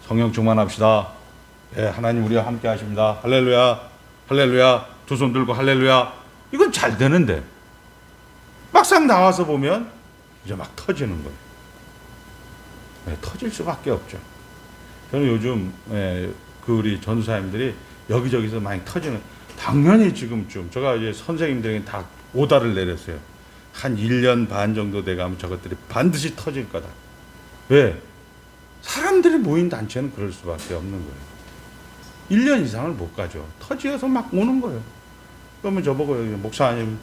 성령 충만합시다. 예, 하나님 우리와 함께 하십니다. 할렐루야, 할렐루야. 두 손 들고 할렐루야. 이건 잘 되는데 막상 나와서 보면 이제 막 터지는 거예요. 예, 터질 수밖에 없죠. 저는 요즘 그 우리 전도사님들이 여기저기서 많이 터지는, 당연히 지금쯤 제가 이제 선생님들에게 다 오다를 내렸어요. 한 1년 반 정도 돼가면 저것들이 반드시 터질 거다. 왜? 사람들이 모인 단체는 그럴 수밖에 없는 거예요. 1년 이상을 못 가죠. 터지어서 막 오는 거예요. 그러면 저보고 목사님,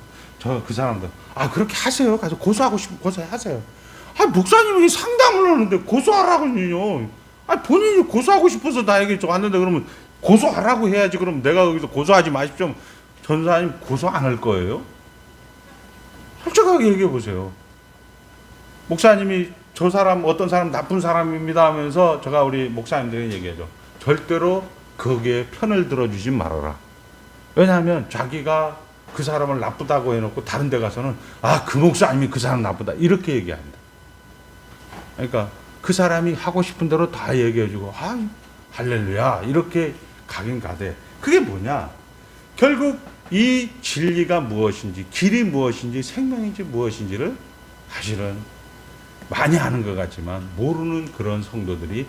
그 사람들, 그렇게 하세요. 가서 고소하고 싶으면 고소하세요. 목사님이 상담을 하는데 고소하라고요. 본인이 고소하고 싶어서 나에게 왔는데 그러면 고소하라고 해야지. 그럼 내가 여기서 고소하지 마십시오. 전사님 고소 안 할 거예요? 솔직하게 얘기해 보세요. 목사님이 저 사람 어떤 사람 나쁜 사람입니다 하면서 제가 우리 목사님들에게 얘기하죠. 절대로 거기에 편을 들어주지 말아라. 왜냐하면 자기가 그 사람을 나쁘다고 해놓고 다른 데 가서는 그 목사님이 그 사람 나쁘다 이렇게 얘기합니다. 그러니까 그 사람이 하고 싶은 대로 다 얘기해주고 할렐루야 이렇게 가긴 가되, 그게 뭐냐, 결국 이 진리가 무엇인지, 길이 무엇인지, 생명인지 무엇인지를 사실은 많이 아는 것 같지만 모르는 그런 성도들이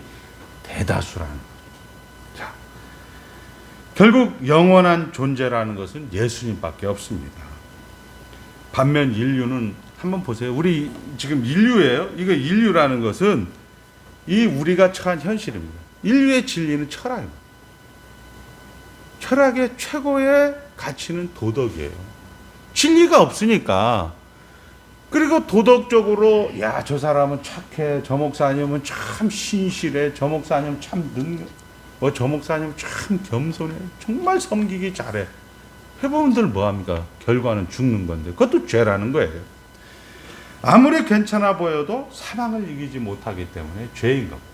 대다수라는 거죠. 자, 결국 영원한 존재라는 것은 예수님밖에 없습니다. 반면 인류는 한번 보세요. 우리 지금 인류예요. 이거 인류라는 것은 이 우리가 처한 현실입니다. 인류의 진리는 철학입니다. 철학의 최고의 가치는 도덕이에요. 진리가 없으니까. 그리고 도덕적으로 저 사람은 착해, 저 목사님은 참 신실해, 저 목사님 참 저 목사님 참 겸손해, 정말 섬기기 잘해. 해보면들 뭐합니까? 결과는 죽는 건데 그것도 죄라는 거예요. 아무리 괜찮아 보여도 사망을 이기지 못하기 때문에 죄인 겁니다.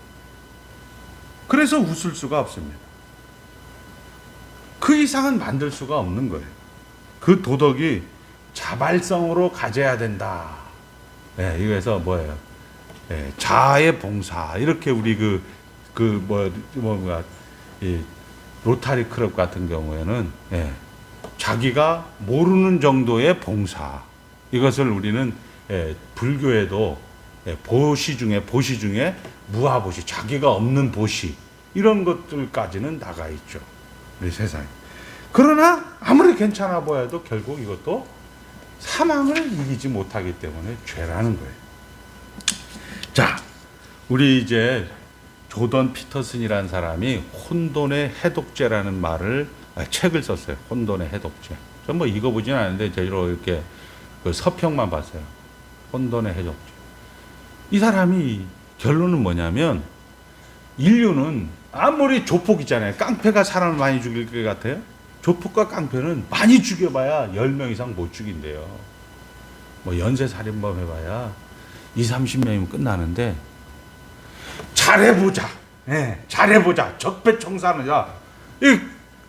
그래서 웃을 수가 없습니다. 그 이상은 만들 수가 없는 거예요. 그 도덕이 자발성으로 가져야 된다. 이거에서 뭐예요? 자아의 봉사. 이렇게 우리 이 로타리 클럽 같은 경우에는 자기가 모르는 정도의 봉사. 이것을 우리는 불교에도 보시 중에 무아보시, 자기가 없는 보시, 이런 것들까지는 나가 있죠. 우리 세상에. 그러나 아무리 괜찮아 보여도 결국 이것도 사망을 이기지 못하기 때문에 죄라는 거예요. 자, 우리 이제 조던 피터슨이라는 사람이 혼돈의 해독제라는 책을 썼어요. 혼돈의 해독제. 전 뭐 읽어보진 않았는데 저희로 이렇게 그 서평만 봤어요. 혼돈의 해독제. 이 사람이 결론은 뭐냐면, 인류는 아무리 조폭이잖아요. 깡패가 사람을 많이 죽일 것 같아요? 조폭과 깡패는 많이 죽여봐야 10명 이상 못 죽인대요. 뭐 연쇄살인범 해봐야 30명이면 끝나는데 잘해보자. 예, 잘해보자. 적폐청산이야.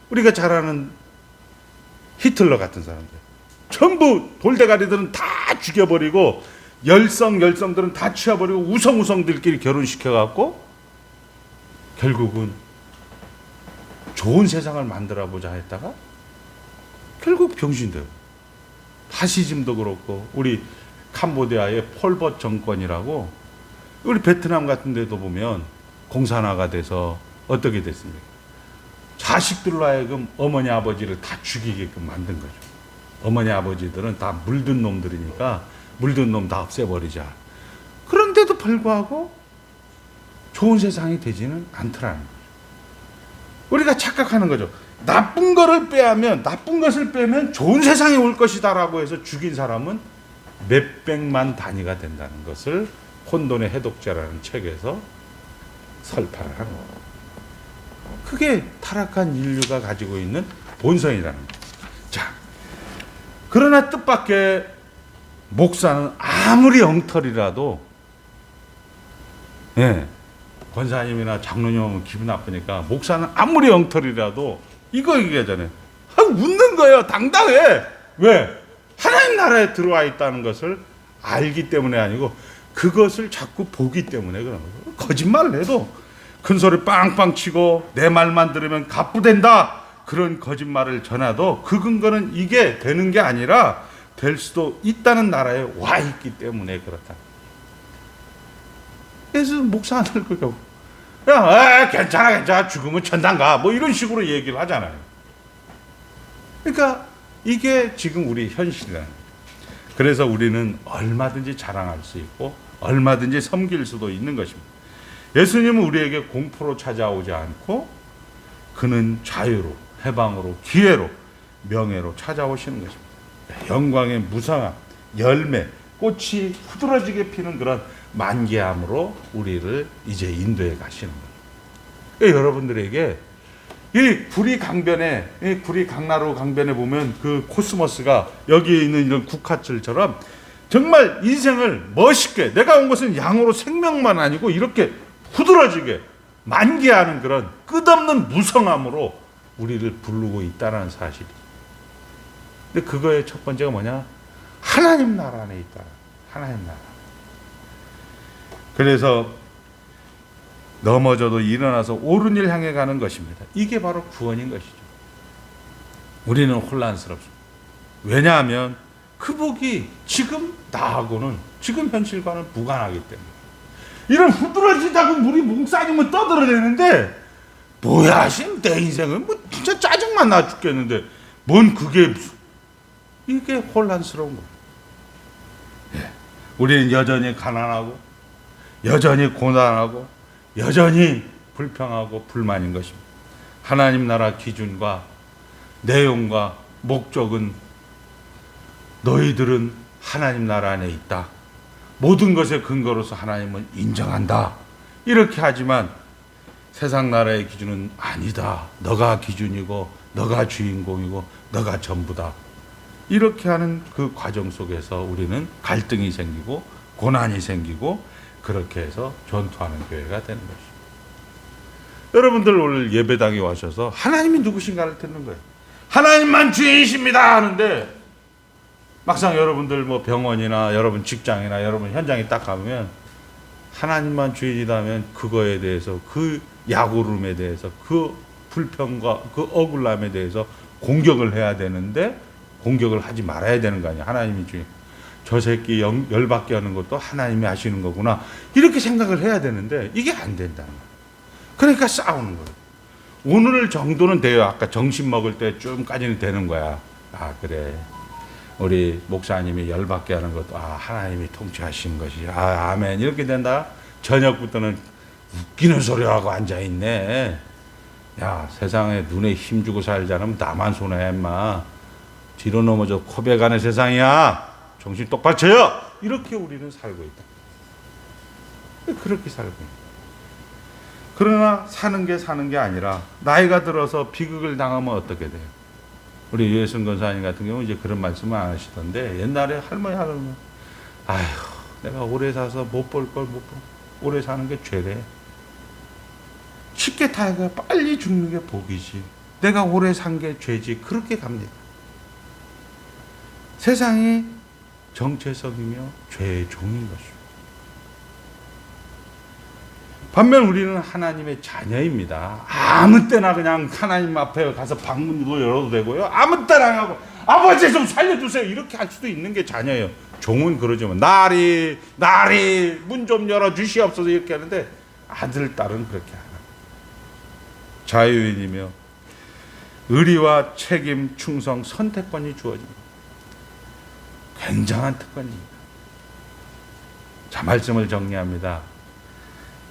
우리가 잘 아는 히틀러 같은 사람들. 전부 돌대가리들은 다 죽여버리고 열성들은 다 치워버리고 우성들끼리 결혼시켜갖고 결국은 좋은 세상을 만들어보자 했다가 결국 병신돼요. 파시즘도 그렇고 우리 캄보디아의 폴벗 정권이라고 우리 베트남 같은 데도 보면 공산화가 돼서 어떻게 됐습니까? 자식들로 하여금 어머니 아버지를 다 죽이게끔 만든 거죠. 어머니 아버지들은 다 물든 놈들이니까 물든 놈 다 없애버리자. 그런데도 불구하고 좋은 세상이 되지는 않더라는 거죠. 우리가 착각하는 거죠. 나쁜 것을 빼면 좋은 세상이 올 것이다라고 해서 죽인 사람은 몇백만 단위가 된다는 것을 혼돈의 해독자라는 책에서 설파를 한 거예요. 그게 타락한 인류가 가지고 있는 본성이라는 거예요. 자, 그러나 뜻밖의 목사는 아무리 엉터리라도, 예, 권사님이나 장로님 오면 기분 나쁘니까 목사는 아무리 엉터리라도 이거 얘기하잖아요. 웃는 거예요. 당당해. 왜? 하나님 나라에 들어와 있다는 것을 알기 때문에 아니고 그것을 자꾸 보기 때문에 그런 거예요. 거짓말을 해도 큰 소리 빵빵 치고 내 말만 들으면 갑부된다. 그런 거짓말을 전해도 그 근거는 이게 되는 게 아니라 될 수도 있다는 나라에 와 있기 때문에 그렇다. 그래서 목사들 그거 야, 괜찮아 죽으면 천당 가 뭐 이런 식으로 얘기를 하잖아요. 그러니까 이게 지금 우리 현실이라는 거예요. 그래서 우리는 얼마든지 자랑할 수 있고 얼마든지 섬길 수도 있는 것입니다. 예수님은 우리에게 공포로 찾아오지 않고 그는 자유로, 해방으로, 기회로, 명예로 찾아오시는 것입니다. 영광의 무성함, 열매, 꽃이 후드러지게 피는 그런 만개함으로 우리를 이제 인도해 가시는 거예요. 그러니까 여러분들에게 이 구리 강나루 강변에 보면 그 코스모스가 여기에 있는 이런 국화철처럼 정말 인생을 멋있게, 내가 온 것은 양으로 생명만 아니고 이렇게 후드러지게 만개하는 그런 끝없는 무성함으로 우리를 부르고 있다는 사실이. 근데 그거의 첫 번째가 뭐냐? 하나님 나라 안에 있다. 하나님 나라. 그래서 넘어져도 일어나서 옳은 일 향해 가는 것입니다. 이게 바로 구원인 것이죠. 우리는 혼란스럽습니다. 왜냐하면 그 복이 지금 나하고는, 지금 현실과는 무관하기 때문에. 이런 후드러지다고 우리 목사님은 떠들어대는데 뭐야, 내 인생은 뭐 진짜 짜증만 나 죽겠는데 뭔 그게 무슨, 이게 혼란스러운 거예요. 예. 우리는 여전히 가난하고 여전히 고난하고 여전히 불평하고 불만인 것입니다. 하나님 나라 기준과 내용과 목적은 너희들은 하나님 나라 안에 있다. 모든 것의 근거로서 하나님을 인정한다. 이렇게 하지만 세상 나라의 기준은 아니다. 너가 기준이고 너가 주인공이고 너가 전부다. 이렇게 하는 그 과정 속에서 우리는 갈등이 생기고 고난이 생기고 그렇게 해서 전투하는 교회가 되는 것입니다. 여러분들 오늘 예배당에 와셔서 하나님이 누구신가를 듣는 거예요. 하나님만 주인이십니다 하는데 막상 여러분들 뭐 병원이나 여러분 직장이나 여러분 현장에 딱 가면 하나님만 주인이라면 그거에 대해서, 그 약오름에 대해서, 그 불평과 그 억울함에 대해서 공격을 해야 되는데 공격을 하지 말아야 되는 거 아니야. 하나님이 주인. 저 새끼 열받게 하는 것도 하나님이 하시는 거구나. 이렇게 생각을 해야 되는데 이게 안 된다는 거예요. 그러니까 싸우는 거예요. 오늘 정도는 돼요. 아까 점심 먹을 때쯤까지는 되는 거야. 아, 그래. 우리 목사님이 열받게 하는 것도 하나님이 통치하신 것이, 아멘. 이렇게 된다. 저녁부터는 웃기는 소리하고 앉아있네. 야, 세상에 눈에 힘주고 살지 않으면 나만 손해, 임마. 뒤로 넘어져 코베가는 세상이야. 정신 똑바로 차려. 이렇게 우리는 살고 있다. 그렇게 살고 있다. 그러나 사는 게 아니라 나이가 들어서 비극을 당하면 어떻게 돼요? 우리 유해순 권사님 같은 경우 이제 그런 말씀을 안 하시던데 옛날에 할머니 아휴 내가 오래 사서 못 볼 걸 못 볼. 오래 사는 게 죄래. 쉽게 타야 빨리 죽는 게 복이지. 내가 오래 산 게 죄지. 그렇게 갑니다. 세상이 정체성이며 죄의 종인 것이고. 반면 우리는 하나님의 자녀입니다. 아무 때나 그냥 하나님 앞에 가서 방문도 열어도 되고요. 아무 때나 하고 아버지 좀 살려주세요. 이렇게 할 수도 있는 게 자녀예요. 종은 그러지만 나리 문 좀 열어 주시옵소서 이렇게 하는데 아들 딸은 그렇게 안 합니다. 자유인이며 의리와 책임, 충성, 선택권이 주어집니다. 굉장한 특권입니다. 자, 말씀을 정리합니다.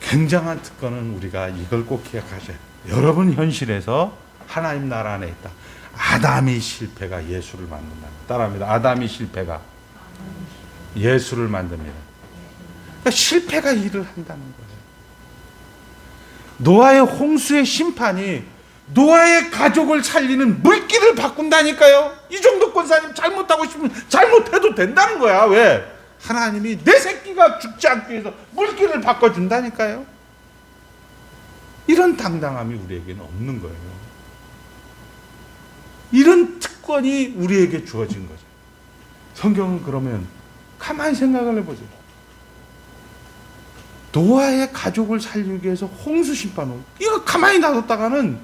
굉장한 특권은 우리가 이걸 꼭 기억하셔야 돼요. 여러분 현실에서 하나님 나라 안에 있다. 아담의 실패가 예수를 만든다. 따라합니다. 아담의 실패가 예수를 만듭니다. 그러니까 실패가 일을 한다는 거예요. 노아의 홍수의 심판이 노아의 가족을 살리는 물길을 바꾼다니까요. 이 정도 권사님 잘못하고 싶으면 잘못해도 된다는 거야. 왜? 하나님이 내 새끼가 죽지 않기 위해서 물길을 바꿔준다니까요. 이런 당당함이 우리에게는 없는 거예요. 이런 특권이 우리에게 주어진 거죠. 성경은 그러면 가만히 생각을 해보세요. 노아의 가족을 살리기 위해서 홍수 심판을 이거 가만히 놔뒀다가는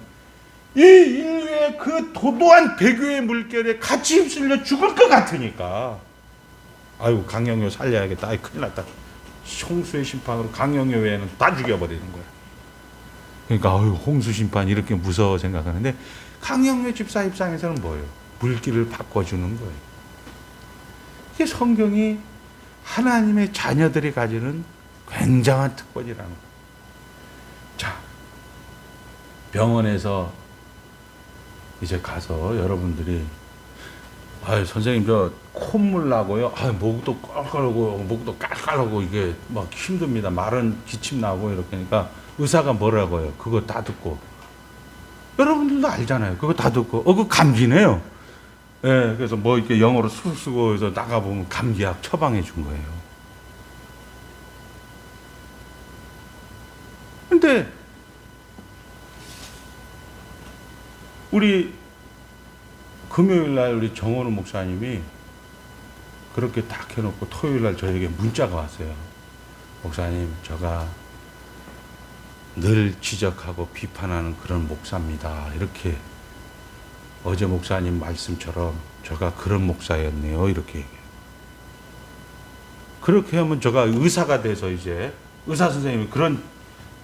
이 인류의 그 도도한 배교의 물결에 같이 휩쓸려 죽을 것 같으니까 아이고 강영효 살려야겠다. 아이 큰일 났다. 홍수의 심판으로 강영효 외에는 다 죽여버리는 거야. 그러니까 아유 홍수 심판 이렇게 무서워 생각하는데 강영효 집사 입장에서는 뭐예요? 물길을 바꿔주는 거예요. 이게 성경이 하나님의 자녀들이 가지는 굉장한 특권이라는 거예요. 자, 병원에서 이제 가서 여러분들이 아 선생님 저 콧물 나고요. 아 목도 껄껄하고 목도 깔깔하고 이게 막 힘듭니다. 말은 기침 나고 이렇게 하니까 의사가 뭐라고요? 그거 다 듣고 여러분들도 알잖아요. 그거 다 듣고 그거 감기네요. 예, 그래서 뭐 이렇게 영어로 술 쓰고 해서 나가 보면 감기약 처방해 준 거예요. 근데 우리 금요일 날 우리 정원우 목사님이 그렇게 딱 해놓고 토요일 날 저에게 문자가 왔어요. 목사님, 제가 늘 지적하고 비판하는 그런 목사입니다. 이렇게 어제 목사님 말씀처럼 제가 그런 목사였네요. 이렇게 얘기해요. 그렇게 하면 제가 의사가 돼서 이제 의사 선생님이 그런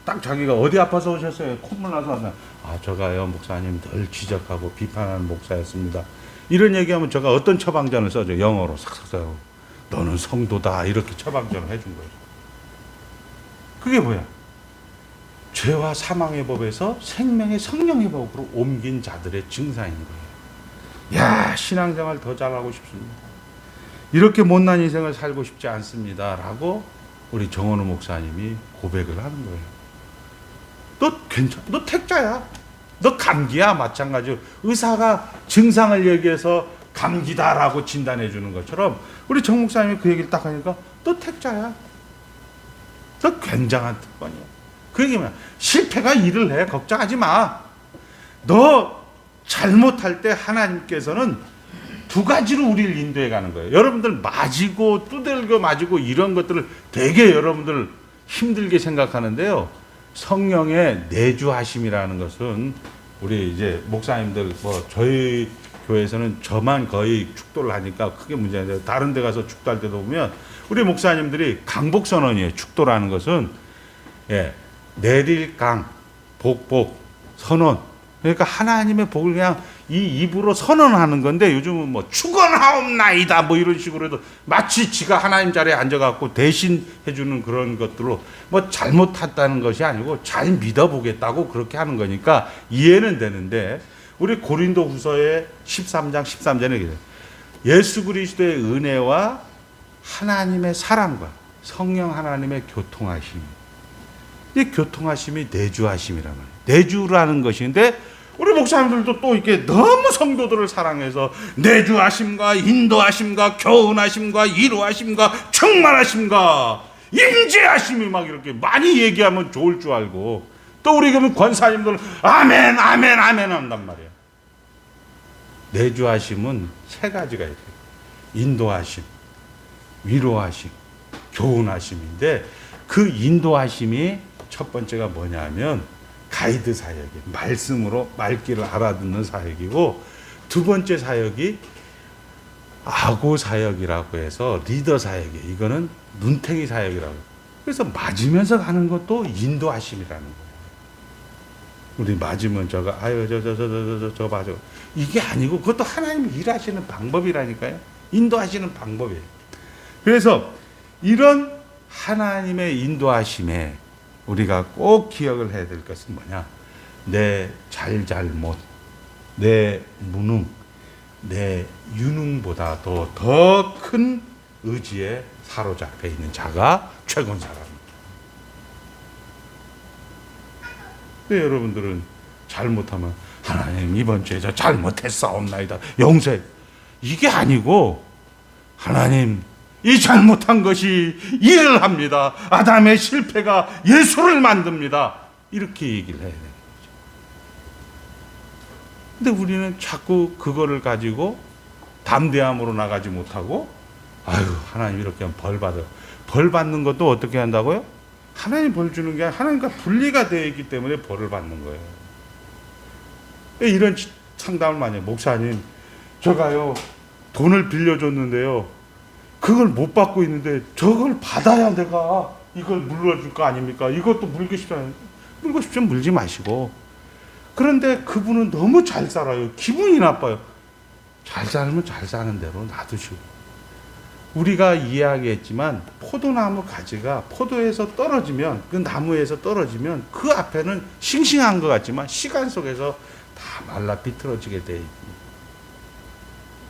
딱 자기가 어디 아파서 오셨어요? 콧물 나서 왔나? 아, 제가요 목사님 늘 지적하고 비판하는 목사였습니다. 이런 얘기하면 제가 어떤 처방전을 써줘? 영어로 싹싹 너는 성도다 이렇게 처방전을 해준 거예요. 그게 뭐야? 죄와 사망의 법에서 생명의 성령의 법으로 옮긴 자들의 증상인 거예요. 야, 신앙생활 더 잘하고 싶습니다. 이렇게 못난 인생을 살고 싶지 않습니다. 라고 우리 정원우 목사님이 고백을 하는 거예요. 너 괜찮아. 너 택자야. 너 감기야. 마찬가지로 의사가 증상을 얘기해서 감기다라고 진단해 주는 것처럼 우리 정 목사님이 그 얘기를 딱 하니까 너 택자야. 너 굉장한 특권이야. 그 얘기면 실패가 일을 해. 걱정하지 마. 너 잘못할 때 하나님께서는 두 가지로 우리를 인도해 가는 거예요. 여러분들 맞이고 두들겨 맞이고 이런 것들을 되게 여러분들 힘들게 생각하는데요. 성령의 내주하심이라는 것은 우리 이제 목사님들 뭐 저희 교회에서는 저만 거의 축도를 하니까 크게 문제가 안 돼요. 다른 데 가서 축도할 때도 보면 우리 목사님들이 강복선언이에요. 축도라는 것은 예, 내릴 강, 복복, 선언. 그러니까 하나님의 복을 그냥 이 입으로 선언하는 건데 요즘은 뭐 축원하옵나이다 뭐 이런 식으로 해도 마치 지가 하나님 자리에 앉아갖고 대신 해주는 그런 것들로 뭐 잘못했다는 것이 아니고 잘 믿어보겠다고 그렇게 하는 거니까 이해는 되는데 우리 고린도 후서의 13장 13절에 예수 그리스도의 은혜와 하나님의 사랑과 성령 하나님의 교통하심 이 교통하심이 내주하심이란 말이에요. 내주라는 것인데 우리 목사님들도 또 이렇게 너무 성도들을 사랑해서 내주하심과 인도하심과 교훈하심과 이루하심과 충만하심과 임재하심이 막 이렇게 많이 얘기하면 좋을 줄 알고, 또 우리 그러면 권사님들은 아멘 아멘 아멘 한단 말이에요. 내주하심은 세 가지가 있어요. 인도하심, 위로하심, 교훈하심인데, 그 인도하심이 첫 번째가 뭐냐면 가이드 사역이, 말씀으로 말귀를 알아듣는 사역이고, 두 번째 사역이 아고 사역이라고 해서 리더 사역이에요. 이거는 눈탱이 사역이라고. 그래서 맞으면서 가는 것도 인도하심이라는 거예요. 우리 맞으면 저거 아유 저 맞아. 이게 아니고 그것도 하나님이 일하시는 방법이라니까요. 인도하시는 방법이에요. 그래서 이런 하나님의 인도하심에 우리가 꼭 기억을 해야 될 것은 뭐냐? 내 잘잘못, 내 무능, 내 유능보다 더 큰 의지에 사로잡혀 있는 자가 최고인 사람입니다. 근데 여러분들은 잘못하면 하나님 이번 주에 저 잘못했사옵나이다, 용서해. 이게 아니고 하나님 이 잘못한 것이 일을 합니다. 아담의 실패가 예수를 만듭니다. 이렇게 얘기를 해야 되는 거죠. 근데 우리는 자꾸 그거를 가지고 담대함으로 나가지 못하고, 아유 하나님 이렇게 하면 벌 받아요. 벌 받는 것도 어떻게 한다고요? 하나님 벌 주는 게 아니라 하나님과 분리가 되어 있기 때문에 벌을 받는 거예요. 이런 상담을 많이 해요. 목사님, 제가요 돈을 빌려줬는데요, 그걸 못 받고 있는데 저걸 받아야 내가 이걸 물어줄 거 아닙니까? 이것도 물고 싶잖아요. 물고 싶으면 물지 마시고. 그런데 그분은 너무 잘 살아요. 기분이 나빠요. 잘 살면 잘 사는 대로 놔두시고. 우리가 이야기했지만 포도나무 가지가 포도에서 떨어지면, 그 나무에서 떨어지면 그 앞에는 싱싱한 것 같지만 시간 속에서 다 말라 비틀어지게 돼 있습니다.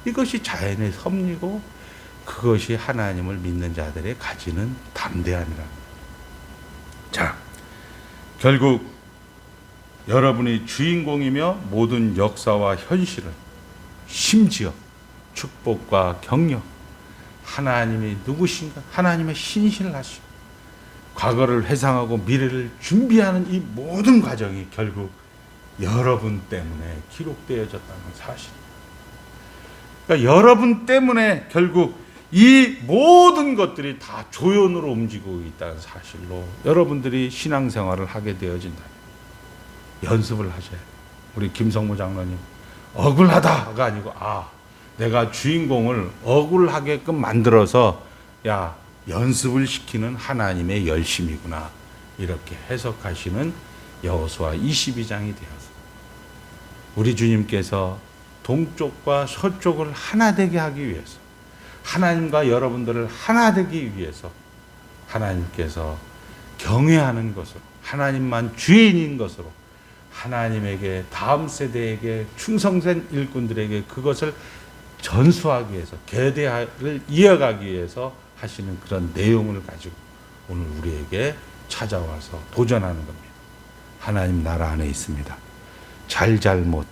이것이 자연의 섭리고, 그것이 하나님을 믿는 자들의 가지는 담대함이랍니다. 자, 결국 여러분이 주인공이며 모든 역사와 현실을, 심지어 축복과 격려, 하나님이 누구신가, 하나님의 신실하심, 과거를 회상하고 미래를 준비하는 이 모든 과정이 결국 여러분 때문에 기록되어졌다는 사실입니다. 그러니까 여러분 때문에 결국 이 모든 것들이 다 조연으로 움직이고 있다는 사실로 여러분들이 신앙생활을 하게 되어진다. 연습을 하셔야 돼요. 우리 김성모 장로님, 억울하다가 아니고, 내가 주인공을 억울하게끔 만들어서 연습을 시키는 하나님의 열심이구나, 이렇게 해석하시는 여호수아 22장이 되어서 우리 주님께서 동쪽과 서쪽을 하나 되게 하기 위해서, 하나님과 여러분들을 하나 되기 위해서 하나님께서 경외하는 것으로, 하나님만 주인인 것으로, 하나님에게, 다음 세대에게, 충성된 일꾼들에게 그것을 전수하기 위해서, 계대를 이어가기 위해서 하시는 그런 내용을 가지고 오늘 우리에게 찾아와서 도전하는 겁니다. 하나님 나라 안에 있습니다. 잘잘못,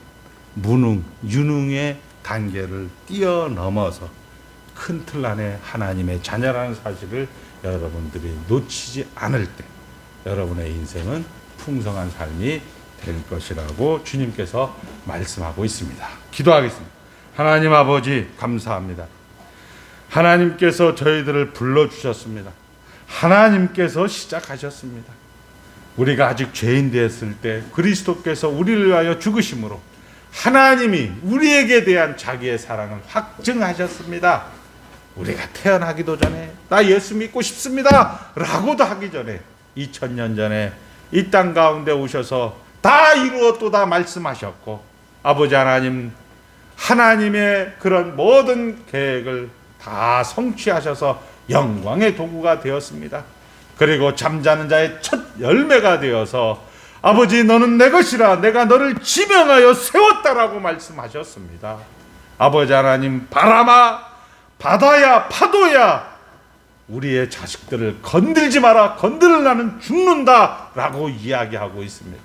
무능, 유능의 단계를 뛰어넘어서 큰 틀 안에 하나님의 자녀라는 사실을 여러분들이 놓치지 않을 때 여러분의 인생은 풍성한 삶이 될 것이라고 주님께서 말씀하고 있습니다. 기도하겠습니다. 하나님 아버지, 감사합니다. 하나님께서 저희들을 불러주셨습니다. 하나님께서 시작하셨습니다. 우리가 아직 죄인 되었을 때 그리스도께서 우리를 위하여 죽으심으로 하나님이 우리에게 대한 자기의 사랑을 확증하셨습니다. 우리가 태어나기도 전에 나 예수 믿고 싶습니다 라고도 하기 전에 2000년 전에 이 땅 가운데 오셔서 다 이루었도다 말씀하셨고, 아버지 하나님, 하나님의 그런 모든 계획을 다 성취하셔서 영광의 도구가 되었습니다. 그리고 잠자는 자의 첫 열매가 되어서 아버지 너는 내 것이라 내가 너를 지명하여 세웠다라고 말씀하셨습니다. 아버지 하나님, 바람아, 바다야, 파도야, 우리의 자식들을 건들지 마라. 건드려 나는 죽는다 라고 이야기하고 있습니다.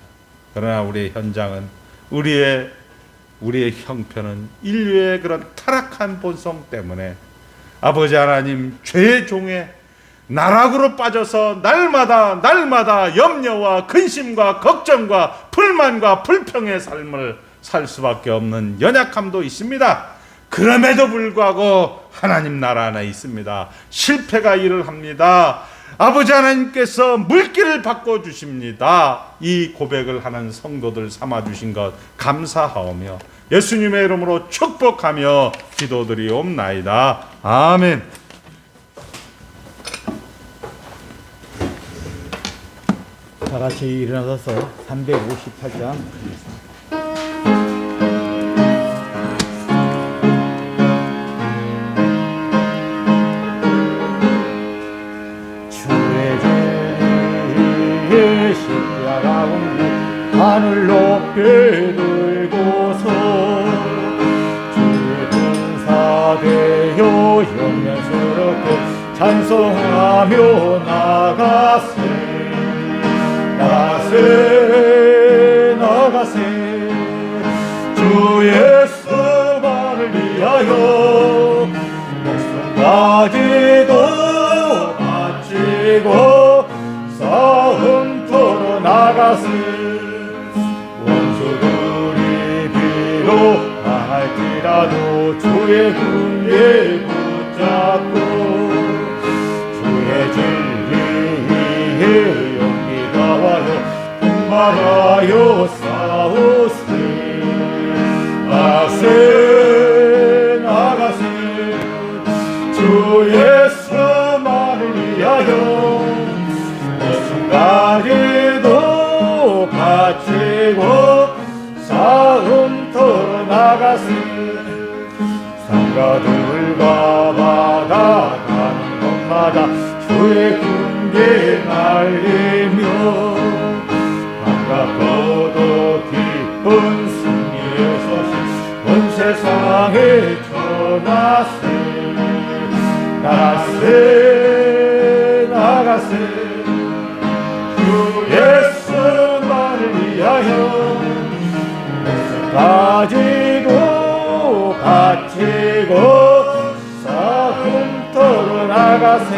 그러나 우리의 현장은 우리의 형편은 인류의 그런 타락한 본성 때문에 아버지 하나님 죄의 종에 나락으로 빠져서 날마다 염려와 근심과 걱정과 불만과 불평의 삶을 살 수밖에 없는 연약함도 있습니다. 그럼에도 불구하고 하나님 나라 안에 있습니다. 실패가 일을 합니다. 아버지 하나님께서 물기를 바꿔주십니다. 이 고백을 하는 성도들 삼아주신 것 감사하오며 예수님의 이름으로 축복하며 기도드리옵나이다. 아멘. 다 같이 일어나서 358장 주의 십자가 운기 하늘 높이 들고서 주의 군사되어 영광스럽게 찬송하며 나가세 주 예수만을 위하여 목숨까지도 바치고 싸움터로 나가세 원수들이 비록 당할지라도 주의 군에 붙잡고 주의 진리에 용기가 와요 분발하여 싸우세 나가세 주 예수만을 위하여 목숨까지도 바치고 싸움터로 나가세 산가들과 바다 가는 곳마다 주의 군대 날리며 반갑고도 기쁜 승리의 소식 온 세상에 전하세 나가세 주 예수만을 위하여 목숨까지도 바치고 싸움터로 나가세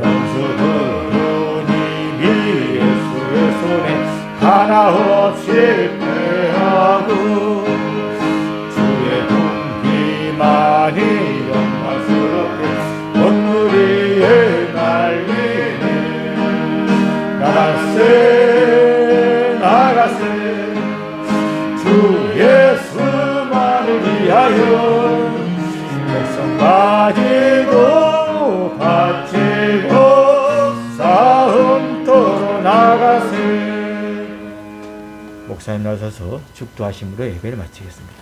원수들은 이미 예수의 손에 하나 없이 패하고 주의 군기만이 영광스럽게 온 우리에 날리네 나가세 주 예수만을 위하여 목숨까지도 바치고 싸움터로 나가세. 목사님 나서서 축도하심으로 예배를 마치겠습니다.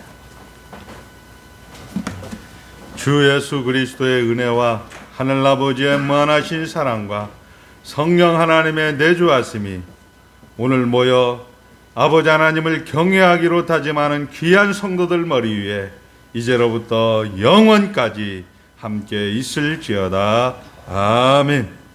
주 예수 그리스도의 은혜와 하늘아버지의 무한하신 사랑과 성령 하나님의 내주하심이 오늘 모여 아버지 하나님을 경외하기로 다짐하는 귀한 성도들 머리 위에 이제로부터 영원까지 함께 있을지어다. 아멘.